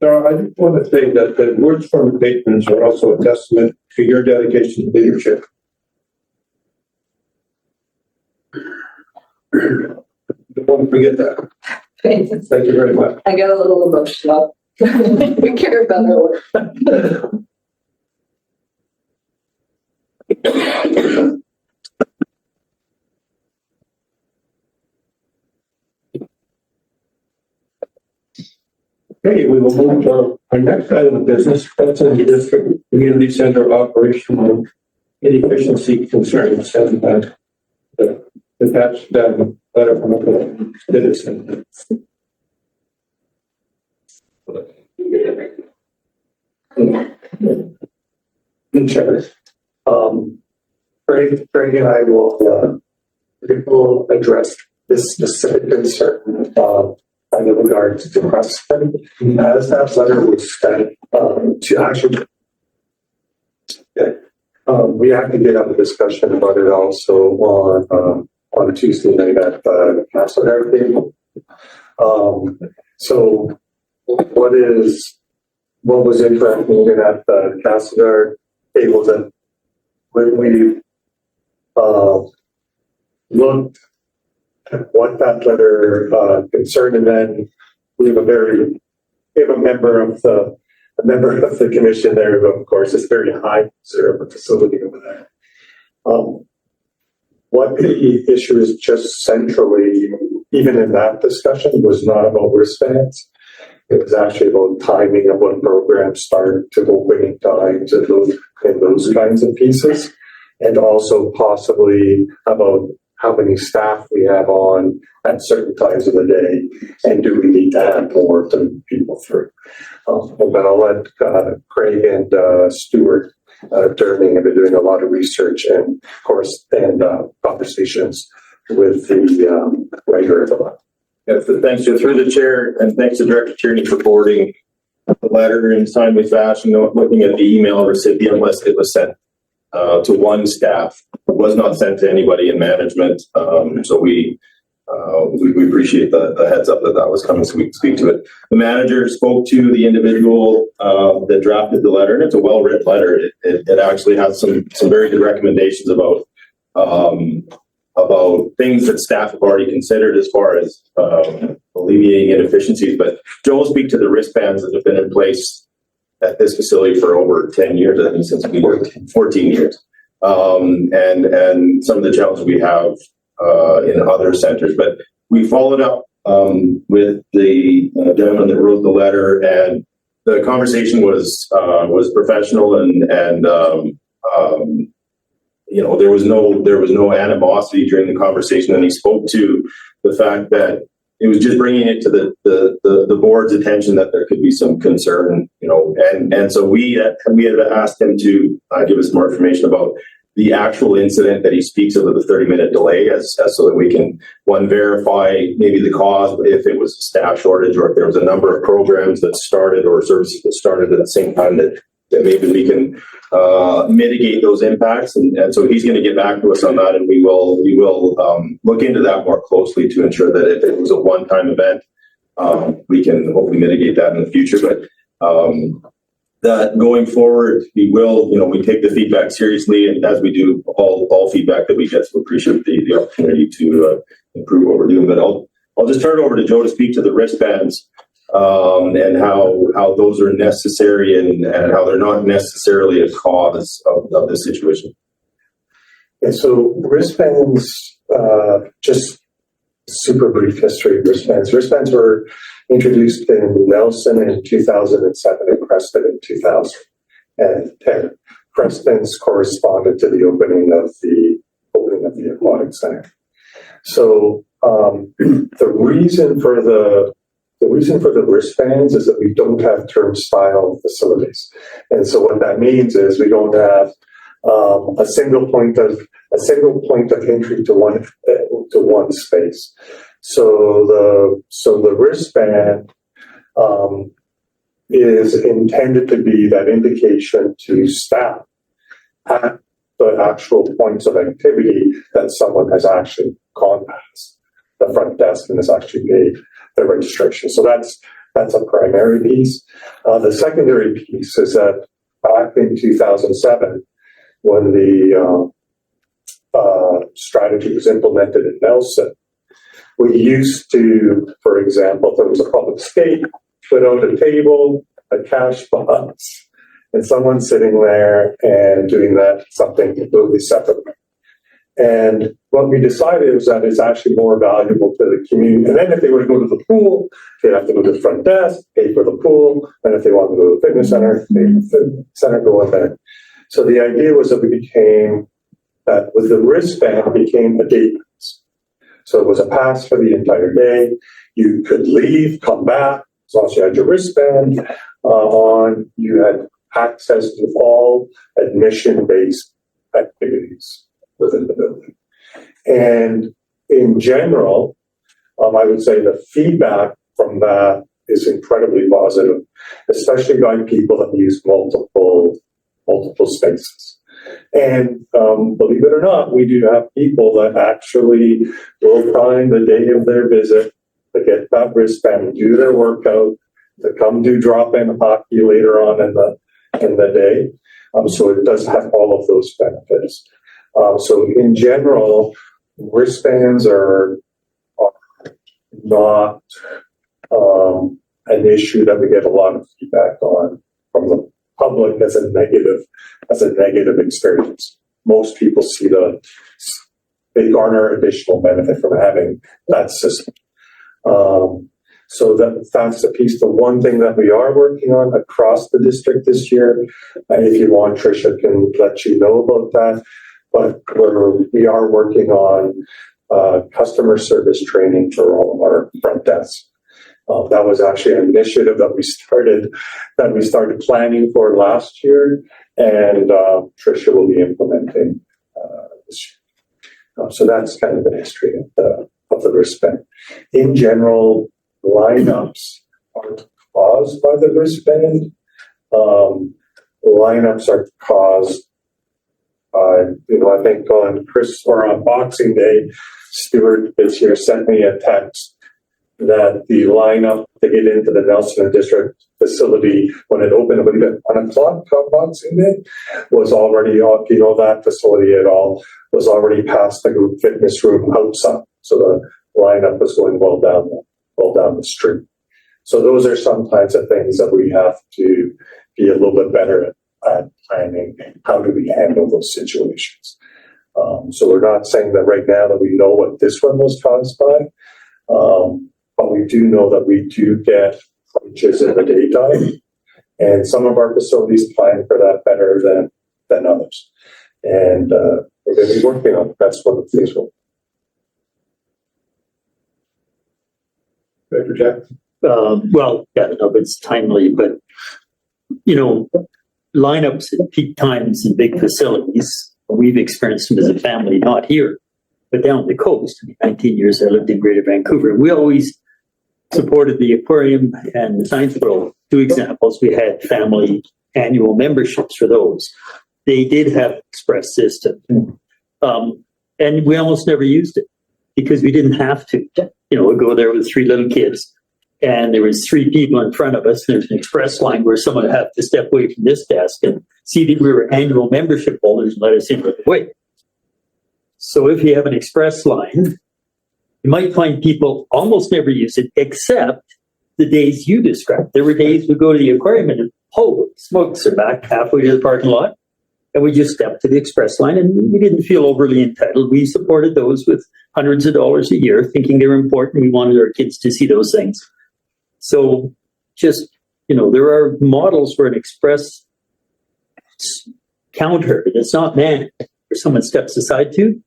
So I just want to say that the words from the patrons are also a testament to your dedication to leadership. Don't want to forget that. Thanks. Thank you very much. I get a little emotional. We care about our work. Okay, we will move to our next item of business. That's in the district community center operational inefficiency concerns and the attached letter from the citizen. Craig and I will address this specific concern in regards to Creston. As that letter was sent to actually, we have to get up a discussion about it also on Tuesday night at the council table. So what was interesting at the council table that when we looked at what that letter concerned, and then we have a member of the commission there who, of course, is very high sort of a facility over there. What the issue is just centrally, even in that discussion, was not about wristbands. It was actually about timing of when programs start to opening times and those kinds of pieces, and also possibly about how many staff we have on at certain times of the day, and do we need to add more to people through. But I'll let Craig and Stuart Durning have been doing a lot of research and, of course, conversations with the writer of the law. Yeah, so thanks to through the chair, and thanks to Director Tierney for forwarding the letter in timely fashion, looking at the email recipient list, it was sent to one staff. It was not sent to anybody in management. So we appreciate the heads up that was coming, so we can speak to it. The manager spoke to the individual that drafted the letter, and it's a well-written letter. It actually has some very good recommendations about things that staff have already considered as far as alleviating inefficiencies. But Joe will speak to the wristbands that have been in place at this facility for over 10 years, I think since we worked 14 years. And some of the challenges we have in other centers. But we followed up with the gentleman that wrote the letter, and the conversation was professional, and you know, there was no animosity during the conversation. And he spoke to the fact that it was just bringing it to the board's attention that there could be some concern, you know, and so we had asked him to give us more information about the actual incident that he speaks of, the 30-minute delay, as so that we can, one, verify maybe the cause, if it was a staff shortage or if there was a number of programs that started or services that started at the same time that maybe we can mitigate those impacts. And so he's going to get back to us on that, and we will look into that more closely to ensure that if it was a one-time event, we can hopefully mitigate that in the future. But that going forward, we will, you know, we take the feedback seriously, and as we do all feedback that we get, so we appreciate the opportunity to improve what we're doing. But I'll just turn it over to Joe to speak to the wristbands and how those are necessary and how they're not necessarily a cause of the situation. Yeah, so wristbands, just super brief history of wristbands. Wristbands were introduced in Nelson in 2007 and Creston in 2010. Creston's corresponded to the opening of the aquatic center. So the reason for the wristbands is that we don't have turnstile facilities, and so what that means is we don't have a single point of entry to one space. So the wristband is intended to be that indication to staff at the actual points of activity that someone has actually gone past the front desk and has actually made the registration. So that's a primary piece. The secondary piece is that back in 2007, when the strategy was implemented in Nelson, we used to, for example, if there was a public skate, put out a table, a cash box, and someone sitting there and doing that something completely separate. And what we decided was that it's actually more valuable to the community. And then if they were to go to the pool, they'd have to go to the front desk, pay for the pool. And if they wanted to go to the fitness center, pay for the fitness center, go in there. So the idea was that with the wristband, it became a day pass. So it was a pass for the entire day. You could leave, come back, as long as you had your wristband on. You had access to all admission-based activities within the building. And in general, I would say the feedback from that is incredibly positive, especially by people that use multiple spaces. And believe it or not, we do have people that actually will find the day of their visit to get that wristband, do their workout, to come do drop-in hockey later on in the day. So it does have all of those benefits. So in general, wristbands are not an issue that we get a lot of feedback on from the public as a negative experience. Most people see they garner additional benefit from having that system. So that's the piece. The one thing that we are working on across the district this year, and if you want, Tricia can let you know about that, but we are working on customer service training for all of our front desks. That was actually an initiative that we started planning for last year, and Tricia will be implementing this year. So that's kind of the history of the wristband. In general, lineups caused by the wristband. Lineups are caused by, I think on Boxing Day, Stuart this year sent me a text that the lineup to get into the Nelson District facility when it opened, I believe at 1 o'clock on Boxing Day, was already off, that facility at all was already past the group fitness room outside. So the lineup was going well down the street. So those are sometimes the things that we have to be a little bit better at planning. How do we handle those situations? So we're not saying that right now that we know what this one was caused by, but we do know that we do get approaches in the daytime, and some of our facilities plan for that better than others. And we're going to be working on it. That's one of the things we'll. Director Jack? Well, yeah, no, it's timely, but, lineups at peak times in big facilities, we've experienced them as a family, not here, but down the coast. 19 years I lived in Greater Vancouver, and we always supported the aquarium and the science world. 2 examples, we had family annual memberships for those. They did have express system, and we almost never used it because we didn't have to. We'd go there with 3 little kids, and there was 3 people in front of us. There's an express line where someone would have to step away from this desk and see that we were annual membership holders and let us in right away. So if you have an express line, you might find people almost never use it, except the days you described. There were days we go to the aquarium and smokes are back halfway to the parking lot, and we just stepped to the express line, and we didn't feel overly entitled. We supported those with hundreds of dollars a year, thinking they were important. We wanted our kids to see those things. So just, there are models for an express counter that's not manned, where someone steps aside to,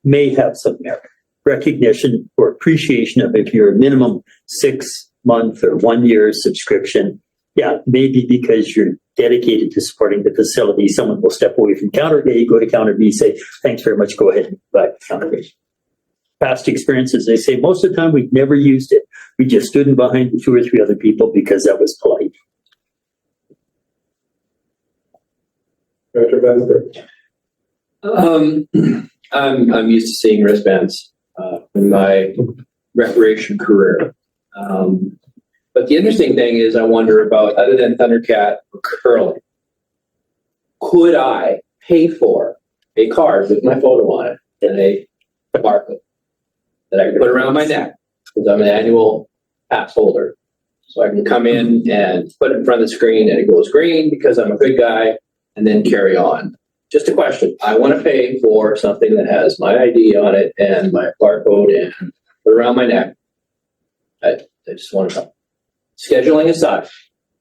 may have some merit. Recognition or appreciation of if you're a minimum 6-month or 1 year subscription. Yeah, maybe because you're dedicated to supporting the facility, someone will step away from counter A, go to counter B, say, thanks very much, go ahead and buy counter B. Past experiences, they say most of the time we've never used it. We just stood in behind 2 or 3 other people because that was polite. Director Vandenberg? I'm used to seeing wristbands in my recreation career. But the interesting thing is I wonder about, other than Thundercat or curling, could I pay for a card with my photo on it and a barcode that I can put around my neck because I'm an annual pass holder? So I can come in and put it in front of the screen and it goes green because I'm a good guy, and then carry on. Just a question. I want to pay for something that has my ID on it and my barcode and put it around my neck. I just want to know. Scheduling aside.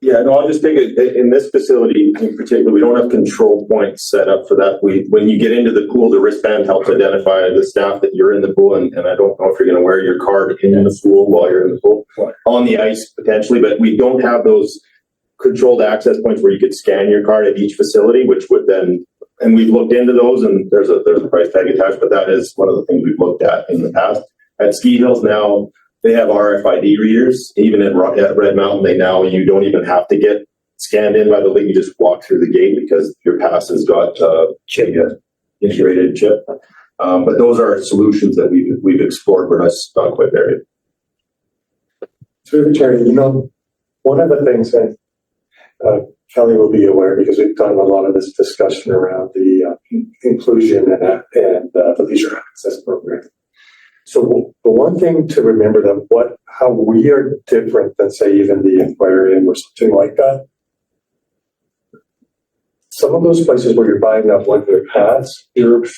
Yeah, no, I'll just take it in this facility in particular. We don't have control points set up for that. When you get into the pool, the wristband helps identify the staff that you're in the pool, and I don't know if you're going to wear your card in the pool while you're in the pool, on the ice potentially, but we don't have those controlled access points where you could scan your card at each facility, which would then. And we've looked into those, and there's a price tag attached, but that is one of the things we've looked at in the past. At Ski Hills now, they have RFID readers. Even at Red Mountain, you don't even have to get scanned in by the league. You just walk through the gate because your pass has got integrated chip. But those are solutions that we've explored. We're not quite there yet. Through the chair, one of the things that Kelly will be aware, because we've done a lot of this discussion around the inclusion and the leisure access program. So the one thing to remember that how we are different than, say, even the aquarium or something like that. Some of those places where you're buying that 1 year pass, there's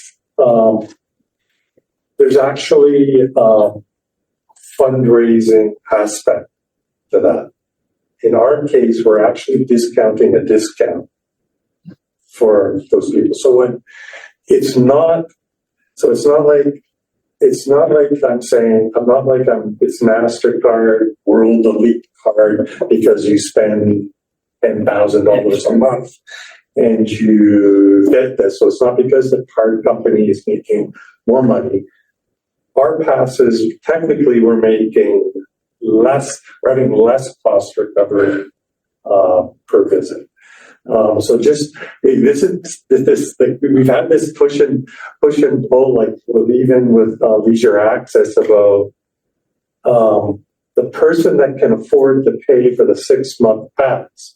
actually fundraising aspect to that. In our case, we're actually discounting a discount for those people. So it's not like I'm saying, it's MasterCard World Elite card because you spend $10,000 a month and you get this. So it's not because the card company is making more money. Our passes, technically we're making we're having less cost recovery, per visit. So just, this, like, we've had this push and pull, like, even with leisure access about, the person that can afford to pay for the 6-month pass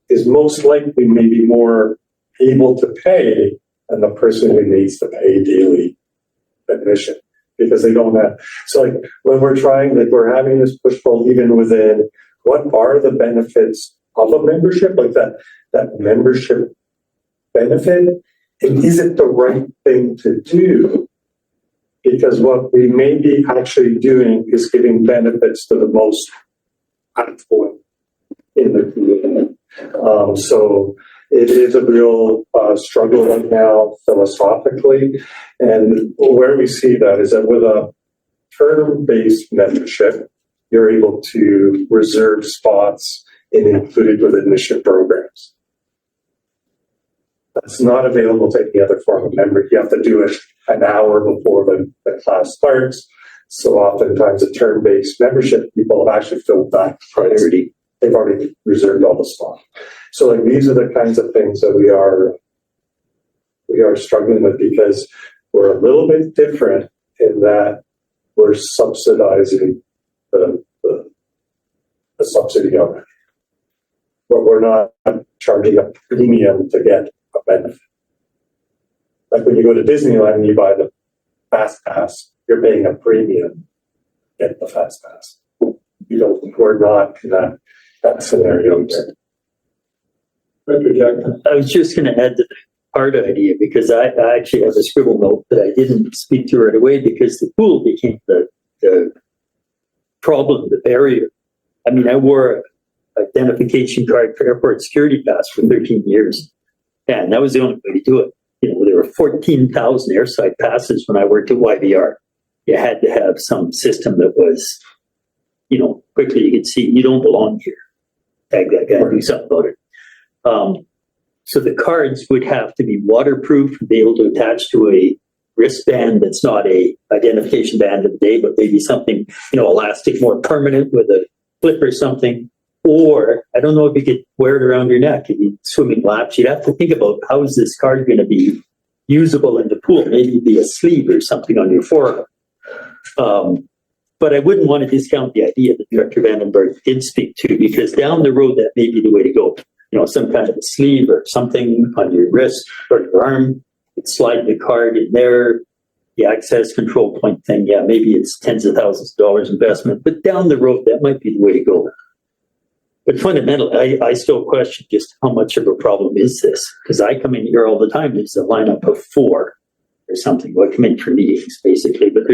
is most likely maybe more able to pay than the person who needs to pay daily admission, because they don't have, so like when we're trying, like we're having this push pull even within what are the benefits of a membership, like that membership benefit, and is it the right thing to do? Because what we may be actually doing is giving benefits to the most affluent in the community. So it is a real struggle right now philosophically. And where we see that is that with a term-based membership, you're able to reserve spots and included with admission programs. That's not available to any other form of membership. You have to do it an hour before the class starts. So oftentimes a term-based membership, people have actually filled that priority. They've already reserved all the spots. So like these are the kinds of things that we are struggling with, because we're a little bit different in that we're subsidizing the subsidy of it. But we're not charging a premium to get a benefit. Like when you go to Disneyland and you buy the Fast Pass, you're paying a premium to get the Fast Pass. We're not in that scenario there. I was just going to add to the card idea, because I actually have a scribble note that I didn't speak to right away, because the pool became the problem, the barrier. I mean, I wore an identification card for airport security pass for 13 years, and that was the only way to do it. You know, there were 14,000 airside passes when I worked at YVR. You had to have some system that was, you know, quickly you could see you don't belong here. Tag that guy, do something about it. So the cards would have to be waterproof and be able to attach to a wristband that's not a identification band of the day, but maybe something, you know, elastic, more permanent with a clip or something. Or I don't know if you could wear it around your neck if you're swimming laps. You'd have to think about, how is this card going to be usable in the pool? Maybe it'd be a sleeve or something on your forearm. But I wouldn't want to discount the idea that Director Vandenberg did speak to, because down the road, that may be the way to go. You know, some kind of a sleeve or something on your wrist or your arm, you'd slide the card in there, the access control point thing. Yeah, maybe it's tens of thousands of dollars investment, but down the road, that might be the way to go. But fundamentally, I still question just how much of a problem is this? Because I come in here all the time, there's a lineup of 4 or something. Well, I come in for meetings, basically, but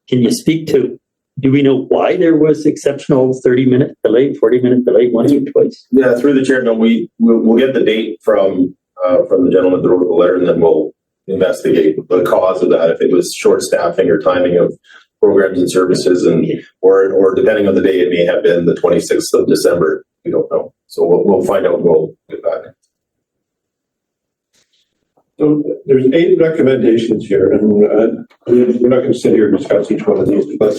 can you speak to, do we know why there was exceptional 30-minute delay, 40-minute delay once or twice? Yeah, through the chair, no, we'll get the date from the gentleman that wrote the letter, and then we'll investigate the cause of that. If it was short staffing or timing of programs and services, and or depending on the day, it may have been the 26th of December. We don't know. So we'll find out and we'll get back. So there's 8 recommendations here, and we're not going to sit here and discuss each one of these, but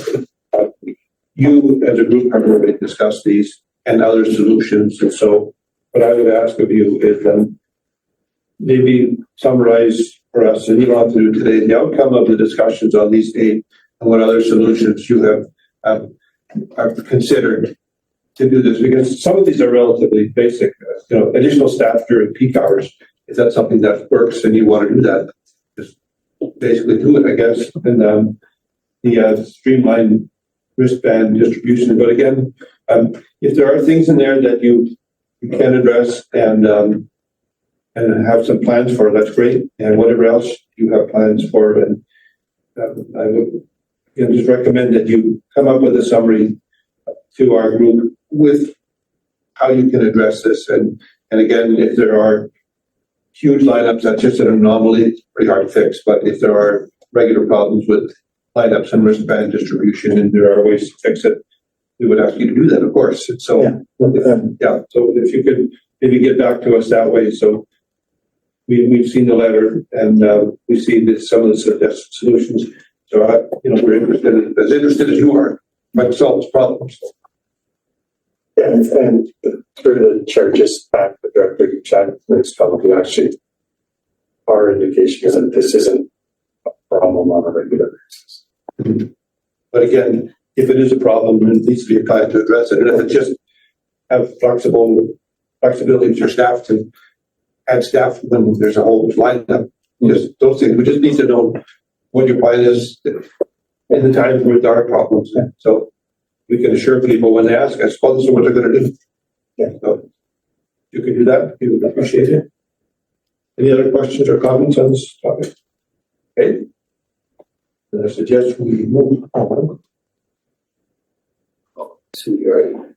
you as a group are going to discuss these and other solutions. And so what I would ask of you is maybe summarize for us, and you don't have to do it today, the outcome of the discussions on these 8 and what other solutions you have considered to do this, because some of these are relatively basic. You know, additional staff during peak hours. Is that something that works and you want to do that? Just basically do it, I guess. And the streamlined wristband distribution. But again, if there are things in there that you can address and have some plans for, that's great. And whatever else you have plans for, and I would just recommend that you come up with a summary to our group with how you can address this. And again, if there are huge lineups, that's just an anomaly. It's pretty hard to fix. But if there are regular problems with lineups and wristband distribution, and there are ways to fix it, we would ask you to do that, of course. And so, so if you could maybe get back to us that way. So we've seen the letter, and we see that some of the suggested solutions. So we're interested, as interested as you are, might solve this problem. Yeah, and through the chair, just back the director to check this company actually, our indication is that this isn't a problem on a regular basis. But again, if it is a problem, then it needs to be a time to address it. And if it just have flexibility with your staff to add staff when there's a whole lineup, just those things. We just need to know what your plan is in the times where there are problems. So we can assure people when they ask us, well, this is what they're going to do. Yeah, so you can do that. We would appreciate it. Any other questions or comments on this topic? Okay. Then I suggest we move on to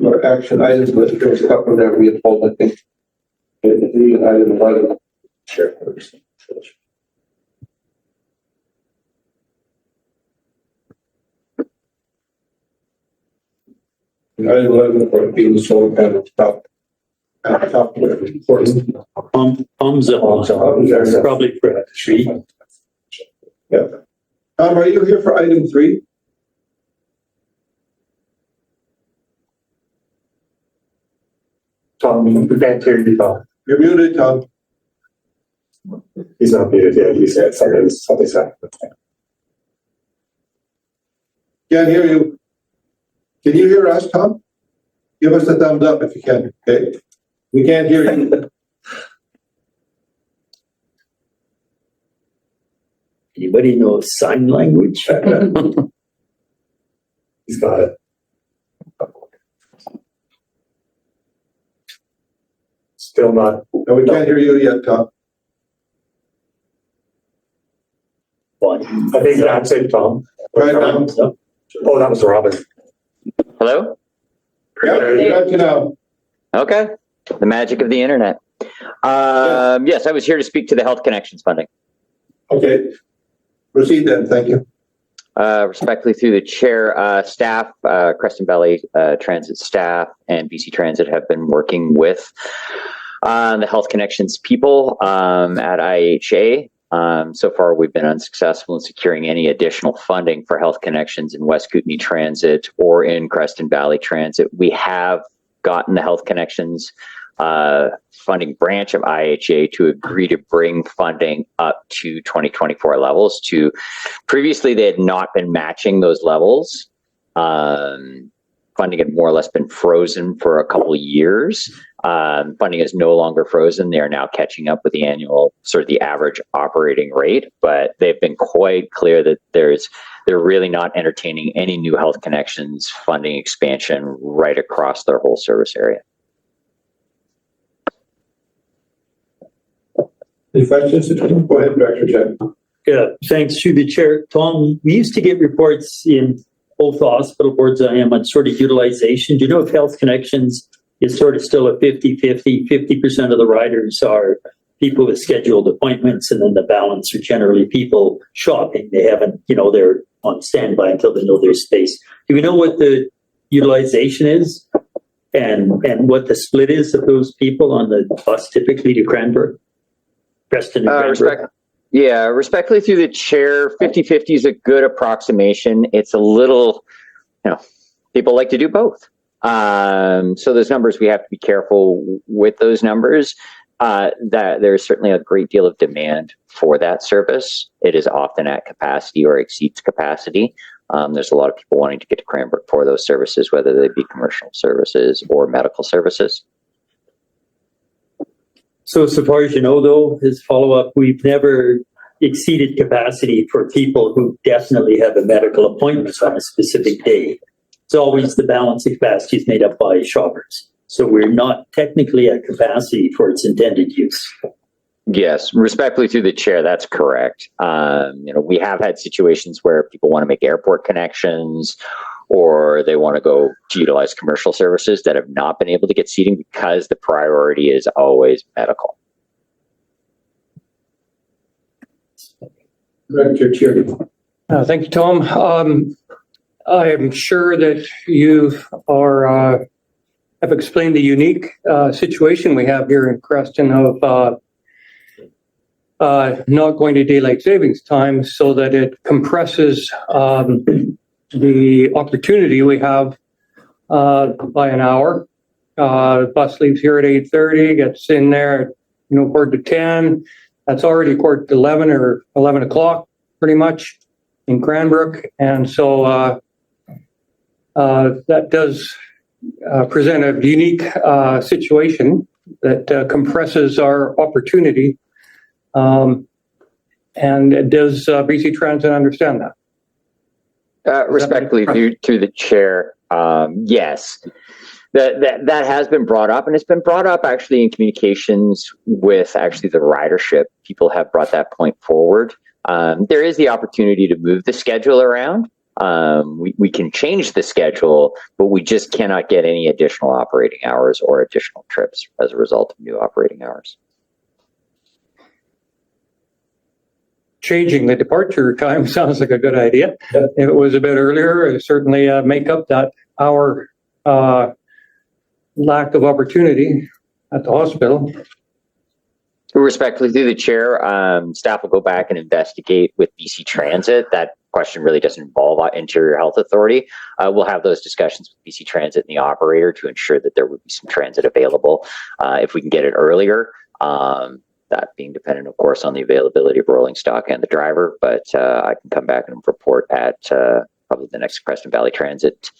our action items. There's a couple there we had pulled, I think. Item 11. Sure. Item 11, of course, being the solar panel top. Top important. Thumbs up. Probably for a tree. Yeah. Are you here for item 3? Tom, we can't hear you, Tom. You're muted, Tom. He's not muted yet. He said something's happened. Can't hear you. Can you hear us, Tom? Give us a thumbs up if you can. Okay. We can't hear you. Anybody know sign language? He's got it. Still not. No, we can't hear you yet, Tom. Fine. I think that's it, Tom. Right now. Oh, that was Robin. Hello? Yeah, we got you now. Okay. The magic of the internet. Yes, I was here to speak to the Health Connections funding. Okay. Proceed then. Thank you. Respectfully through the chair, staff, Creston Valley Transit staff and BC Transit have been working with the Health Connections people at IHA. So far, we've been unsuccessful in securing any additional funding for Health Connections in West Kootenay Transit or in Creston Valley Transit. We have gotten the Health Connections funding branch of IHA to agree to bring funding up to 2024 levels. Previously, they had not been matching those levels. Funding had more or less been frozen for a couple of years. Funding is no longer frozen. They are now catching up with the annual, sort of the average operating rate, but they've been quite clear that they're really not entertaining any new Health Connections funding expansion right across their whole service area. Any questions? Go ahead, Director Jack. Yeah, thanks through the chair. Tom, we used to get reports in both hospital boards I am on sort of utilization. Do you know if Health Connections is sort of still a 50-50, 50% of the riders are people with scheduled appointments and then the balance are generally people shopping. They haven't, they're on standby until they know their space. Do we know what the utilization is and what the split is of those people on the bus typically to Cranbrook? Creston and Cranbrook? Respectfully through the chair, 50-50 is a good approximation. It's a little, people like to do both. So those numbers, we have to be careful with those numbers. That there's certainly a great deal of demand for that service. It is often at capacity or exceeds capacity. There's a lot of people wanting to get to Cranbrook for those services, whether they be commercial services or medical services. So far as you know, though, as follow-up, we've never exceeded capacity for people who definitely have a medical appointment on a specific day. It's always the balance of capacity is made up by shoppers. So we're not technically at capacity for its intended use. Yes, respectfully through the chair, that's correct. We have had situations where people want to make airport connections or they want to go to utilize commercial services that have not been able to get seating because the priority is always medical. Director Chair. Thank you, Tom. I am sure that you have explained the unique situation we have here in Creston of not going to daylight savings time so that it compresses the opportunity we have by an hour. The bus leaves here at 8:30, gets in there at, 9:45. That's already 9:45 or 11 o'clock, pretty much, in Cranbrook. And so that does present a unique situation that compresses our opportunity. And does BC Transit understand that? Respectfully, through the chair, yes. That has been brought up, and it's been brought up actually in communications with actually the ridership. People have brought that point forward. There is the opportunity to move the schedule around. We can change the schedule, but we just cannot get any additional operating hours or additional trips as a result of new operating hours. Changing the departure time sounds like a good idea. If it was a bit earlier, it certainly make up that hour lack of opportunity at the hospital. Respectfully, through the chair, staff will go back and investigate with BC Transit. That question really doesn't involve Interior Health Authority. We'll have those discussions with BC Transit and the operator to ensure that there would be some transit available if we can get it earlier. That being dependent, of course, on the availability of rolling stock and the driver. But I can come back and report at probably the next Creston Valley Transit,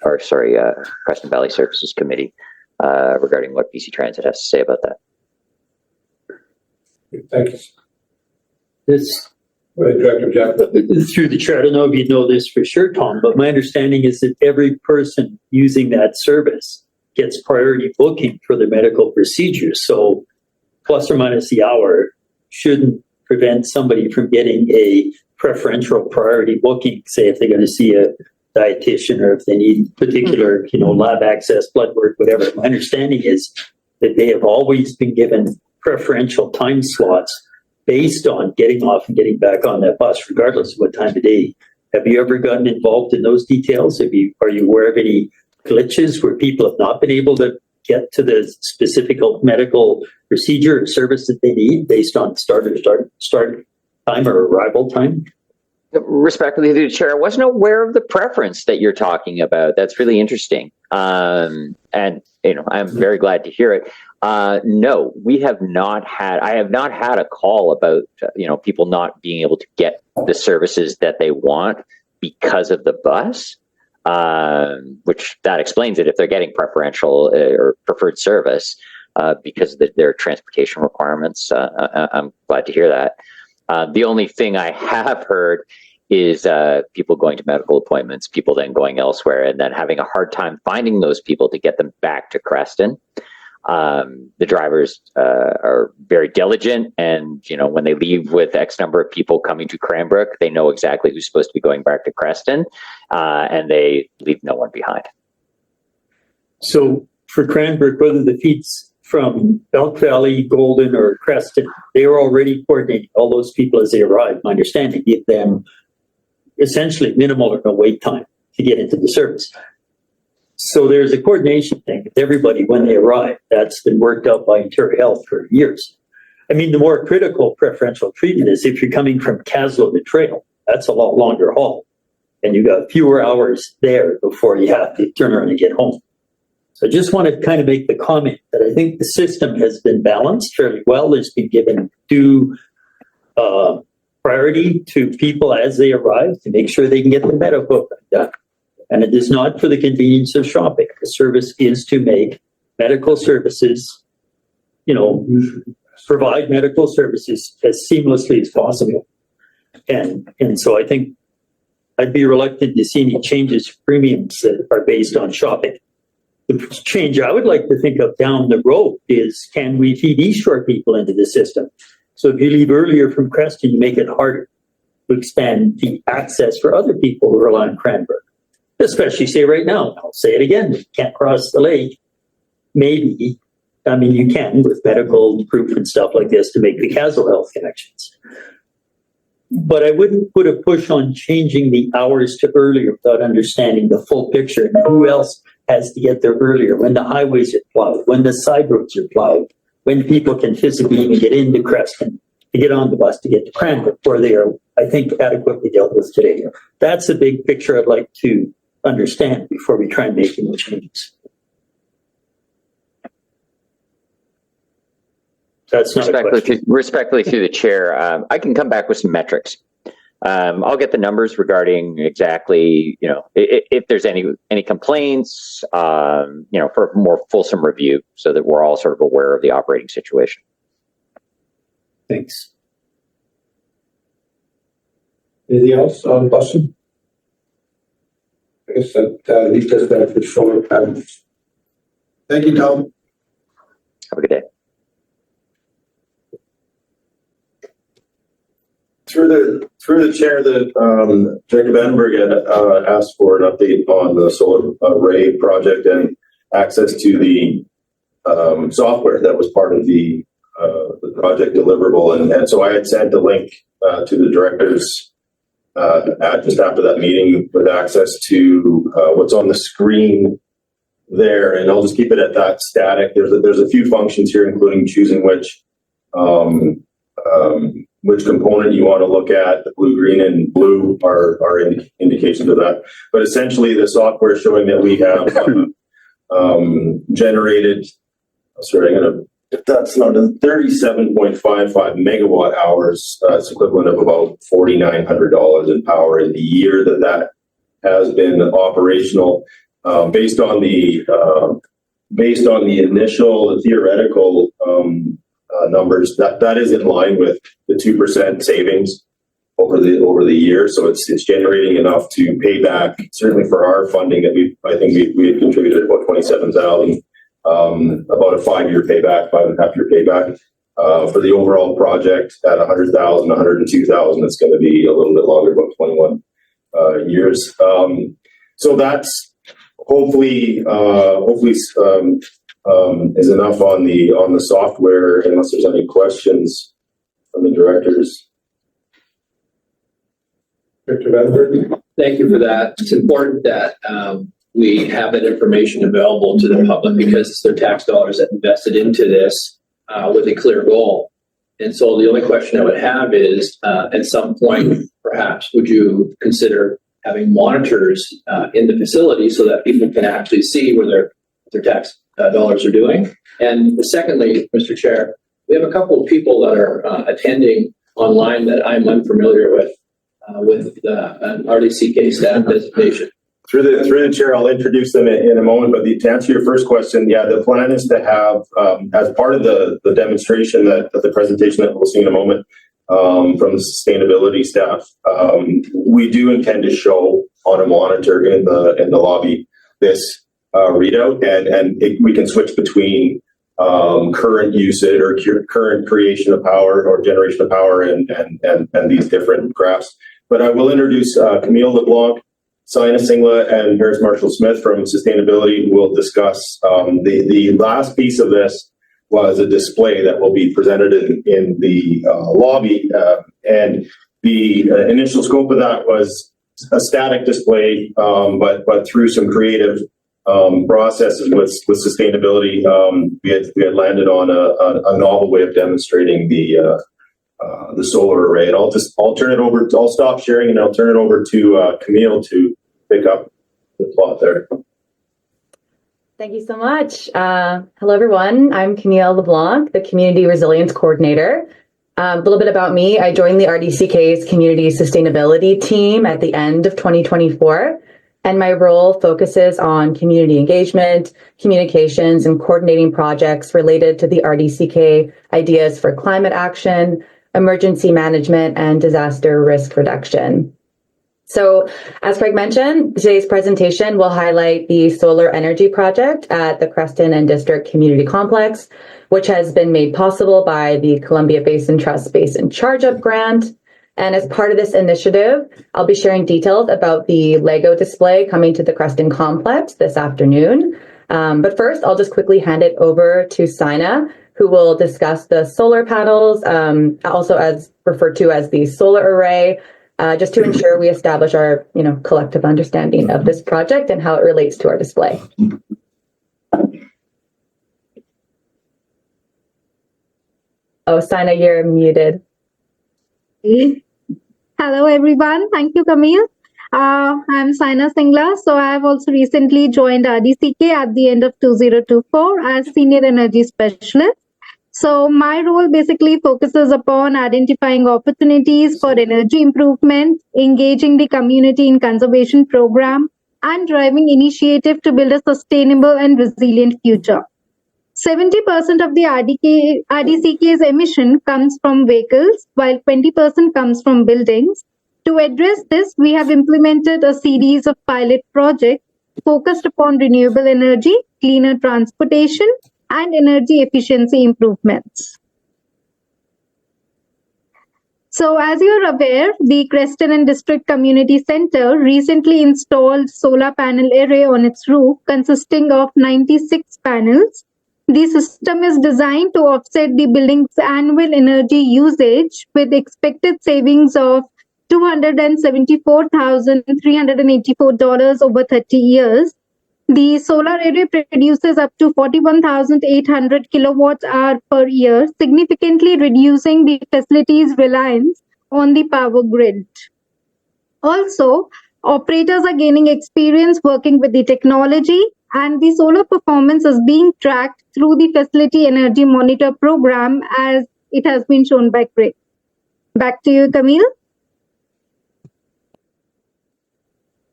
Creston Valley Services Committee regarding what BC Transit has to say about that. Thank you. This, Director Jack. through the chair, I don't know if you know this for sure, Tom, but my understanding is that every person using that service gets priority booking for their medical procedures. So plus or minus the hour shouldn't prevent somebody from getting a preferential priority booking, say if they're going to see a dietitian or if they need particular, lab access, blood work, whatever. My understanding is that they have always been given preferential time slots based on getting off and getting back on that bus, regardless of what time of day. Have you ever gotten involved in those details? Are you aware of any glitches where people have not been able to get to the specific medical procedure or service that they need based on start time or arrival time? Respectfully, through the chair, I wasn't aware of the preference that you're talking about. That's really interesting. And, I'm very glad to hear it. No, I have not had a call about, people not being able to get the services that they want because of the bus, which that explains it if they're getting preferential or preferred service because of their transportation requirements. I'm glad to hear that. The only thing I have heard is people going to medical appointments, people then going elsewhere, and then having a hard time finding those people to get them back to Creston. The drivers are very diligent, and when they leave with X number of people coming to Cranbrook, they know exactly who's supposed to be going back to Creston, and they leave no one behind. So for Cranbrook, whether the feeds from Elk Valley, Golden, or Creston, they are already coordinating all those people as they arrive. My understanding, give them essentially minimal or no wait time to get into the service. So there's a coordination thing with everybody when they arrive. That's been worked out by Interior Health for years. I mean, the more critical preferential treatment is if you're coming from Caslo to Trail. That's a lot longer haul. And you got fewer hours there before you have to turn around and get home. So I just want to kind of make the comment that I think the system has been balanced fairly well. There's been given due priority to people as they arrive to make sure they can get the medical done. And it is not for the convenience of shopping. The service is to make medical services, provide medical services as seamlessly as possible. And so I think I'd be reluctant to see any changes to premiums that are based on shopping. The change I would like to think of down the road is, can we feed East Shore people into the system? So if you leave earlier from Creston, you make it harder to expand the access for other people who rely on Cranbrook. Especially say right now, I'll say it again, you can't cross the lake. Maybe, you can with medical proof and stuff like this to make the Castle Health connections. But I wouldn't put a push on changing the hours to earlier without understanding the full picture and who else has to get there earlier, when the highways are plowed, when the side roads are plowed, when people can physically even get into Creston to get on the bus to get to Cranbrook, where they are, I think, adequately dealt with today. That's the big picture I'd like to understand before we try and make any changes. That's not a question. Respectfully through the chair, I can come back with some metrics. I'll get the numbers regarding exactly, if there's any complaints, for a more fulsome review so that we're all sort of aware of the operating situation. Thanks. Anything else on busing? I guess that leads us back to solar panels. Thank you, Tom. Have a good day. Through the chair, Director Vandenberg had asked for an update on the solar array project and access to the software that was part of the project deliverable. And so I had sent a link to the directors just after that meeting with access to what's on the screen there. And I'll just keep it at that static. There's a few functions here, including choosing which component you want to look at. The blue, green, and blue are indications of that. But essentially, the software is showing that we have generated. If that's not 37.55 megawatt hours, it's equivalent of about $4,900 in power in the year that has been operational. Based on the theoretical numbers, that is in line with the 2% savings over the year. So it's generating enough to pay back, certainly for our funding that I think we had contributed about $27,000, about a 5-year payback, 5.5-year payback. For the overall project at $100,000, $102,000, it's going to be a little bit longer, about 21 years. So that's hopefully is enough on the software, unless there's any questions from the directors. Director Vandenberg? Thank you for that. It's important that we have that information available to the public because it's their tax dollars that invested into this with a clear goal. And so the only question I would have is, at some point, perhaps, would you consider having monitors in the facility so that people can actually see where their tax dollars are doing? And secondly, Mr. Chair, we have a couple of people that are attending online that I'm unfamiliar with an RDCK staff designation. Through the chair, I'll introduce them in a moment, but to answer your first question, yeah, the plan is to have, as part of the demonstration the presentation that we'll see in a moment from the sustainability staff, we do intend to show on a monitor in the lobby this readout, and we can switch between current usage or current creation of power or generation of power and these different graphs. But I will introduce Camille LeBlanc, Sina Singla, and Harris Marshall Smith from Sustainability, who will discuss the last piece of this was a display that will be presented in the lobby. And the initial scope of that was a static display, but through some creative processes with sustainability, we had landed on a novel way of demonstrating the solar array. And I'll stop sharing and I'll turn it over to Camille to pick up the plot there. Thank you so much. Hello, everyone. I'm Camille LeBlanc, the Community Resilience Coordinator. A little bit about me. I joined the RDCK's Community Sustainability team at the end of 2024, and my role focuses on community engagement, communications, and coordinating projects related to the RDCK ideas for climate action, emergency management, and disaster risk reduction. So, as Craig mentioned, today's presentation will highlight the solar energy project at the Creston and District Community Complex, which has been made possible by the Columbia Basin Trust Basin Charge-Up Grant. And as part of this initiative, I'll be sharing details about the Lego display coming to the Creston Complex this afternoon. But first, I'll just quickly hand it over to Sina, who will discuss the solar panels, also as referred to as the solar array, just to ensure we establish our, collective understanding of this project and how it relates to our display. Oh, Sina, you're muted. Hello, everyone. Thank you, Camille. I'm Saina Singla. So I have also recently joined RDCK at the end of 2024 as Senior Energy Specialist. So my role basically focuses upon identifying opportunities for energy improvement, engaging the community in conservation program, and driving initiative to build a sustainable and resilient future. 70% of the RDCK's emission comes from vehicles, while 20% comes from buildings. To address this, we have implemented a series of pilot projects focused upon renewable energy, cleaner transportation, and energy efficiency improvements. So, as you're aware, the Creston and District Community Center recently installed solar panel array on its roof consisting of 96 panels. The system is designed to offset the building's annual energy usage with expected savings of $274,384 over 30 years. The solar array produces up to 41,800 kilowatt hour per year, significantly reducing the facility's reliance on the power grid. Also, operators are gaining experience working with the technology, and the solar performance is being tracked through the Facility Energy Monitor program as it has been shown by Craig. Back to you, Camille.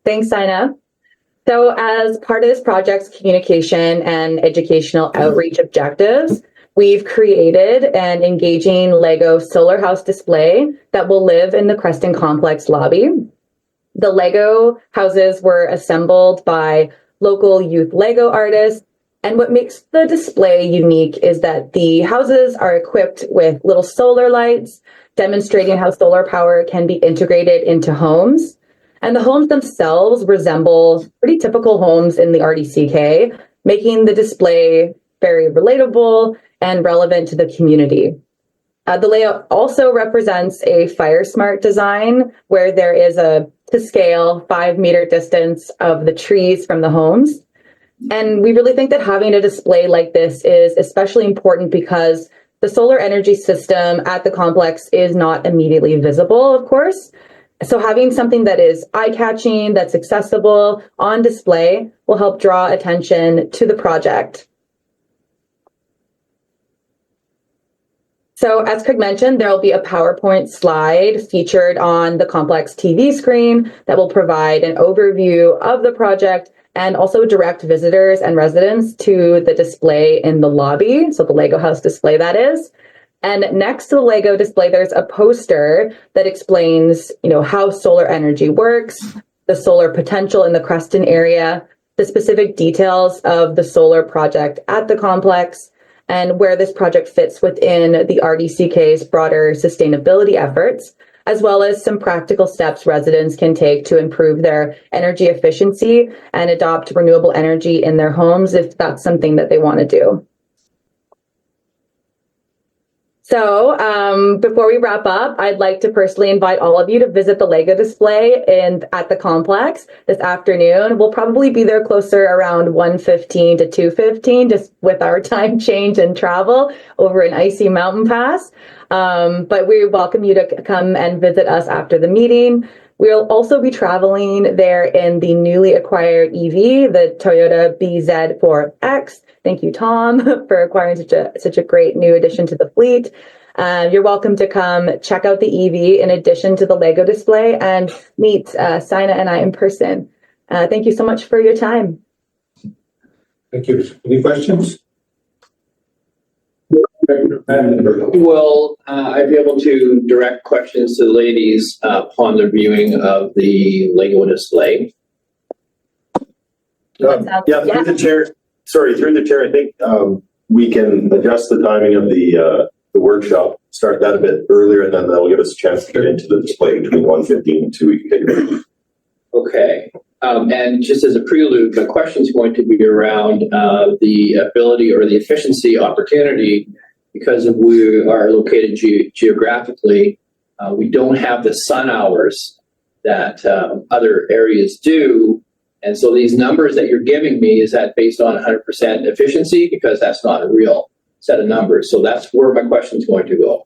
Thanks, Saina. So as part of this project's communication and educational outreach objectives, we've created an engaging Lego solar house display that will live in the Creston Complex lobby. The Lego houses were assembled by local youth Lego artists, and what makes the display unique is that the houses are equipped with little solar lights, demonstrating how solar power can be integrated into homes. And the homes themselves resemble pretty typical homes in the RDCK, making the display very relatable and relevant to the community. The layout also represents a fire smart design where there is a to scale 5-meter distance of the trees from the homes. And we really think that having a display like this is especially important because the solar energy system at the complex is not immediately visible, of course. So having something that is eye-catching, that's accessible on display will help draw attention to the project. So as Craig mentioned, there will be a PowerPoint slide featured on the complex TV screen that will provide an overview of the project and also direct visitors and residents to the display in the lobby. So the Lego House display, that is. And next to the Lego display, there's a poster that explains, how solar energy works, the solar potential in the Creston area, the specific details of the solar project at the complex, and where this project fits within the RDCK's broader sustainability efforts, as well as some practical steps residents can take to improve their energy efficiency and adopt renewable energy in their homes if that's something that they want to do. So before we wrap up, I'd like to personally invite all of you to visit the Lego display at the complex this afternoon. We'll probably be there closer around 1:15 to 2:15, just with our time change and travel over an icy mountain pass. But we welcome you to come and visit us after the meeting. We'll also be traveling there in the newly acquired EV, the Toyota BZ4X. Thank you, Tom, for acquiring such a great new addition to the fleet. You're welcome to come check out the EV in addition to the Lego display and meet Saina and I in person. Thank you so much for your time. Thank you. Any questions? Will I be able to direct questions to the ladies upon the viewing of the Lego display? Yeah, through the chair. Sorry, through the chair. I think we can adjust the timing of the workshop. Start that a bit earlier, and then that'll give us a chance to get into the display between 1:15 and 2. We can take it ready. Okay. And just as a prelude, my question is going to be around the ability or the efficiency opportunity. Because we are located geographically, we don't have the sun hours that other areas do. And so these numbers that you're giving me, is that based on 100% efficiency? Because that's not a real set of numbers. So that's where my question is going to go.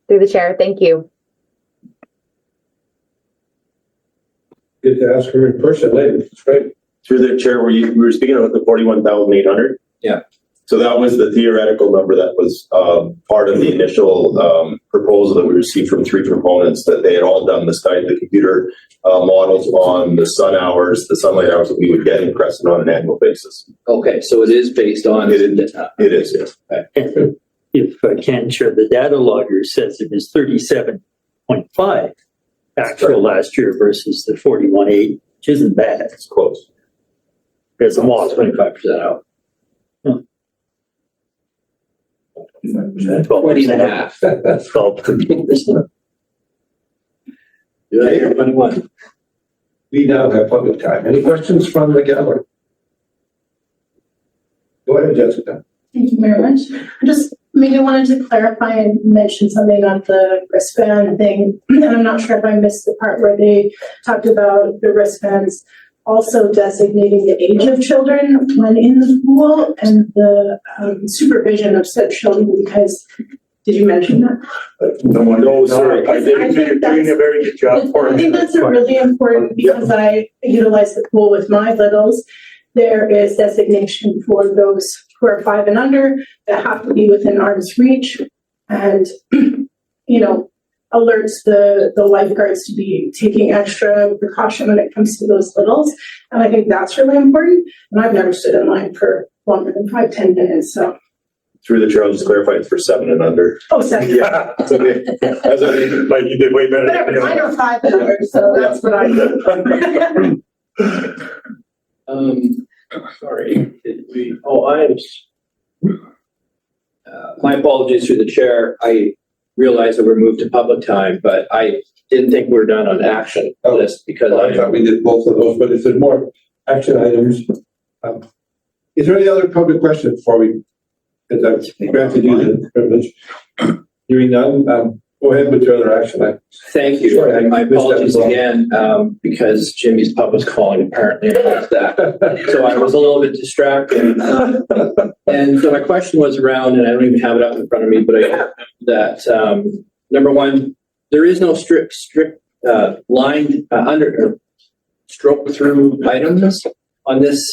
Through the chair, thank you. Good to ask her in person later. It's great. Through the chair, we were speaking about the 41,800. Yeah. So that was the theoretical number that was part of the initial proposal that we received from three proponents, that they had all done the study, the computer models on the sun hours, the sunlight hours that we would get in Creston on an annual basis. Okay, so it is based on. It is, yes. And if I can share, the data logger says it was 37.5 actual last year versus the 41.8, which isn't bad. It's close. Because the model 25% out. 12.5. 12%. Do I hear 21? We now have public time. Any questions from the gallery? Go ahead, Jessica. Thank you very much. I just maybe wanted to clarify and mention something on the wristband thing. And I'm not sure if I missed the part where they talked about the wristbands also designating the age of children when in the pool and the supervision of said children, because did you mention that? No, sorry. I think you're doing a very good job for I think that's a really important, because I utilize the pool with my littles. There is designation for those who are 5 and under that have to be within arm's reach, and alerts the lifeguards to be taking extra precaution when it comes to those littles. And I think that's really important. And I've never stood in line for longer than 5-10 minutes. So Through the chair, I'll just clarify it's for 7 and under. oh, 7. Yeah, it's okay. As I like, you did way better. Whatever, mine are 5 and under, so that's what I do. Sorry, did we, my apologies through the chair. I realized that we're moved to public time, but I didn't think we were done on action list because I thought we did both of those, but if there's more action items, is there any other public questions before we, because I've granted you the privilege. Hearing none, go ahead with your other action items. Thank you. Sure. And my apologies again, because Jimmy's pub was calling apparently about that. So I was a little bit distracted. And so my question was around, and I don't even have it up in front of me, but number one, there is no strict lined under stroke through items on this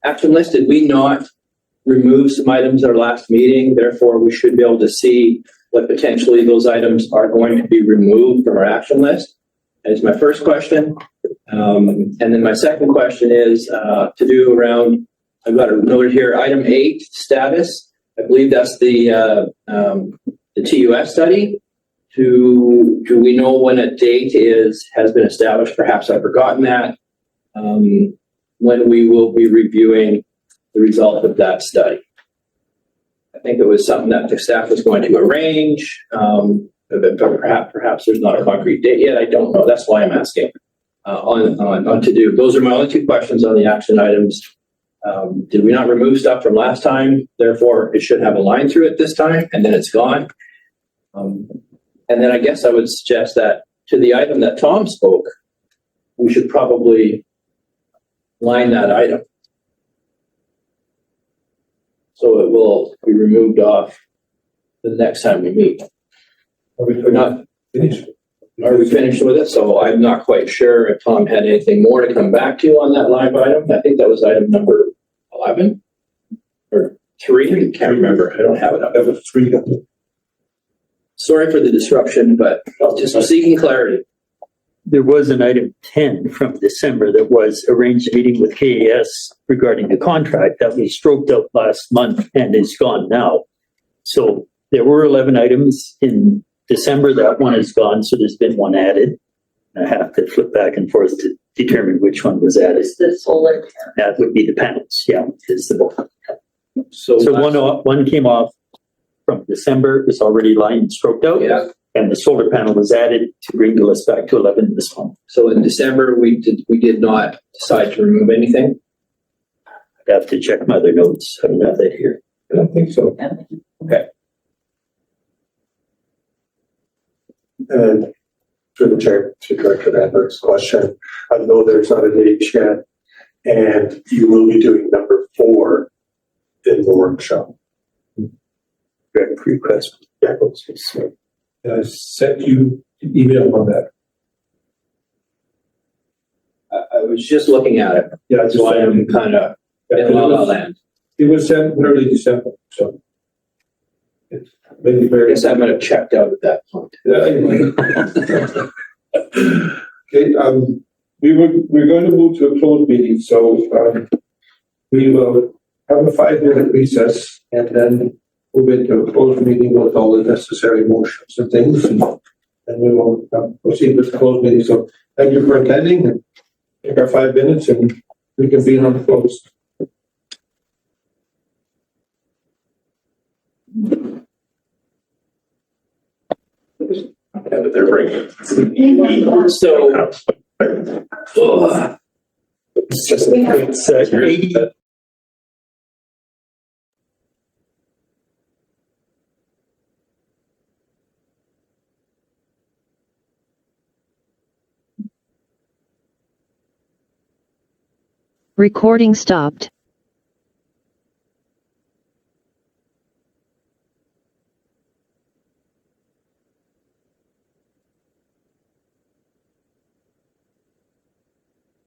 action list. Did we not remove some items at our last meeting? Therefore, we should be able to see what potentially those items are going to be removed from our action list. Is my first question. And then my second question is to do around, I've got a note here, item 8, status. I believe that's the TUS study. Do we know when a date has been established? Perhaps I've forgotten that. When we will be reviewing the result of that study. I think it was something that the staff was going to arrange, but perhaps there's not a concrete date yet. I don't know. That's why I'm asking on to do. Those are my only 2 questions on the action items. Did we not remove stuff from last time? Therefore, it should have a line through it this time, and then it's gone. And then I guess I would suggest that to the item that Tom spoke, we should probably line that item. So it will be removed off the next time we meet. Are we not finished? Are we finished with it? So I'm not quite sure if Tom had anything more to come back to on that live item. I think that was item number 11 or 3. I can't remember. I don't have it up. That was 3. Sorry for the disruption, but just seeking clarity. There was an item 10 from December that was arranged meeting with KAS regarding the contract that we stroked out last month and is gone now. So there were 11 items in December. That one is gone. So there's been one added. I have to flip back and forth to determine which one was added. Is the solar? That would be the panels. Yeah, is the book. So one came off from December. It was already lined and stroked out. Yeah. And the solar panel was added to bring the list back to 11 this month. So in December, we did not decide to remove anything. I'd have to check my other notes. I don't have that here. I don't think so. Okay. And through the chair to Director Adler's question, I know there's not a date yet, and you will be doing number 4 in the workshop. request. I sent you an email on that. I was just looking at it, Yeah, so I am kind of in la la land. It was sent in early December, so. It's maybe I very. guess I might have checked out at that point. Okay, we're going to move to a closed meeting, so, we will have a 5-minute recess and then move into a closed meeting with all the necessary motions and things. And we will proceed with the closed meeting. So thank you for attending and take our 5 minutes and we can be on closed. Yeah, but they're bringing. So, It's 80. Recording stopped.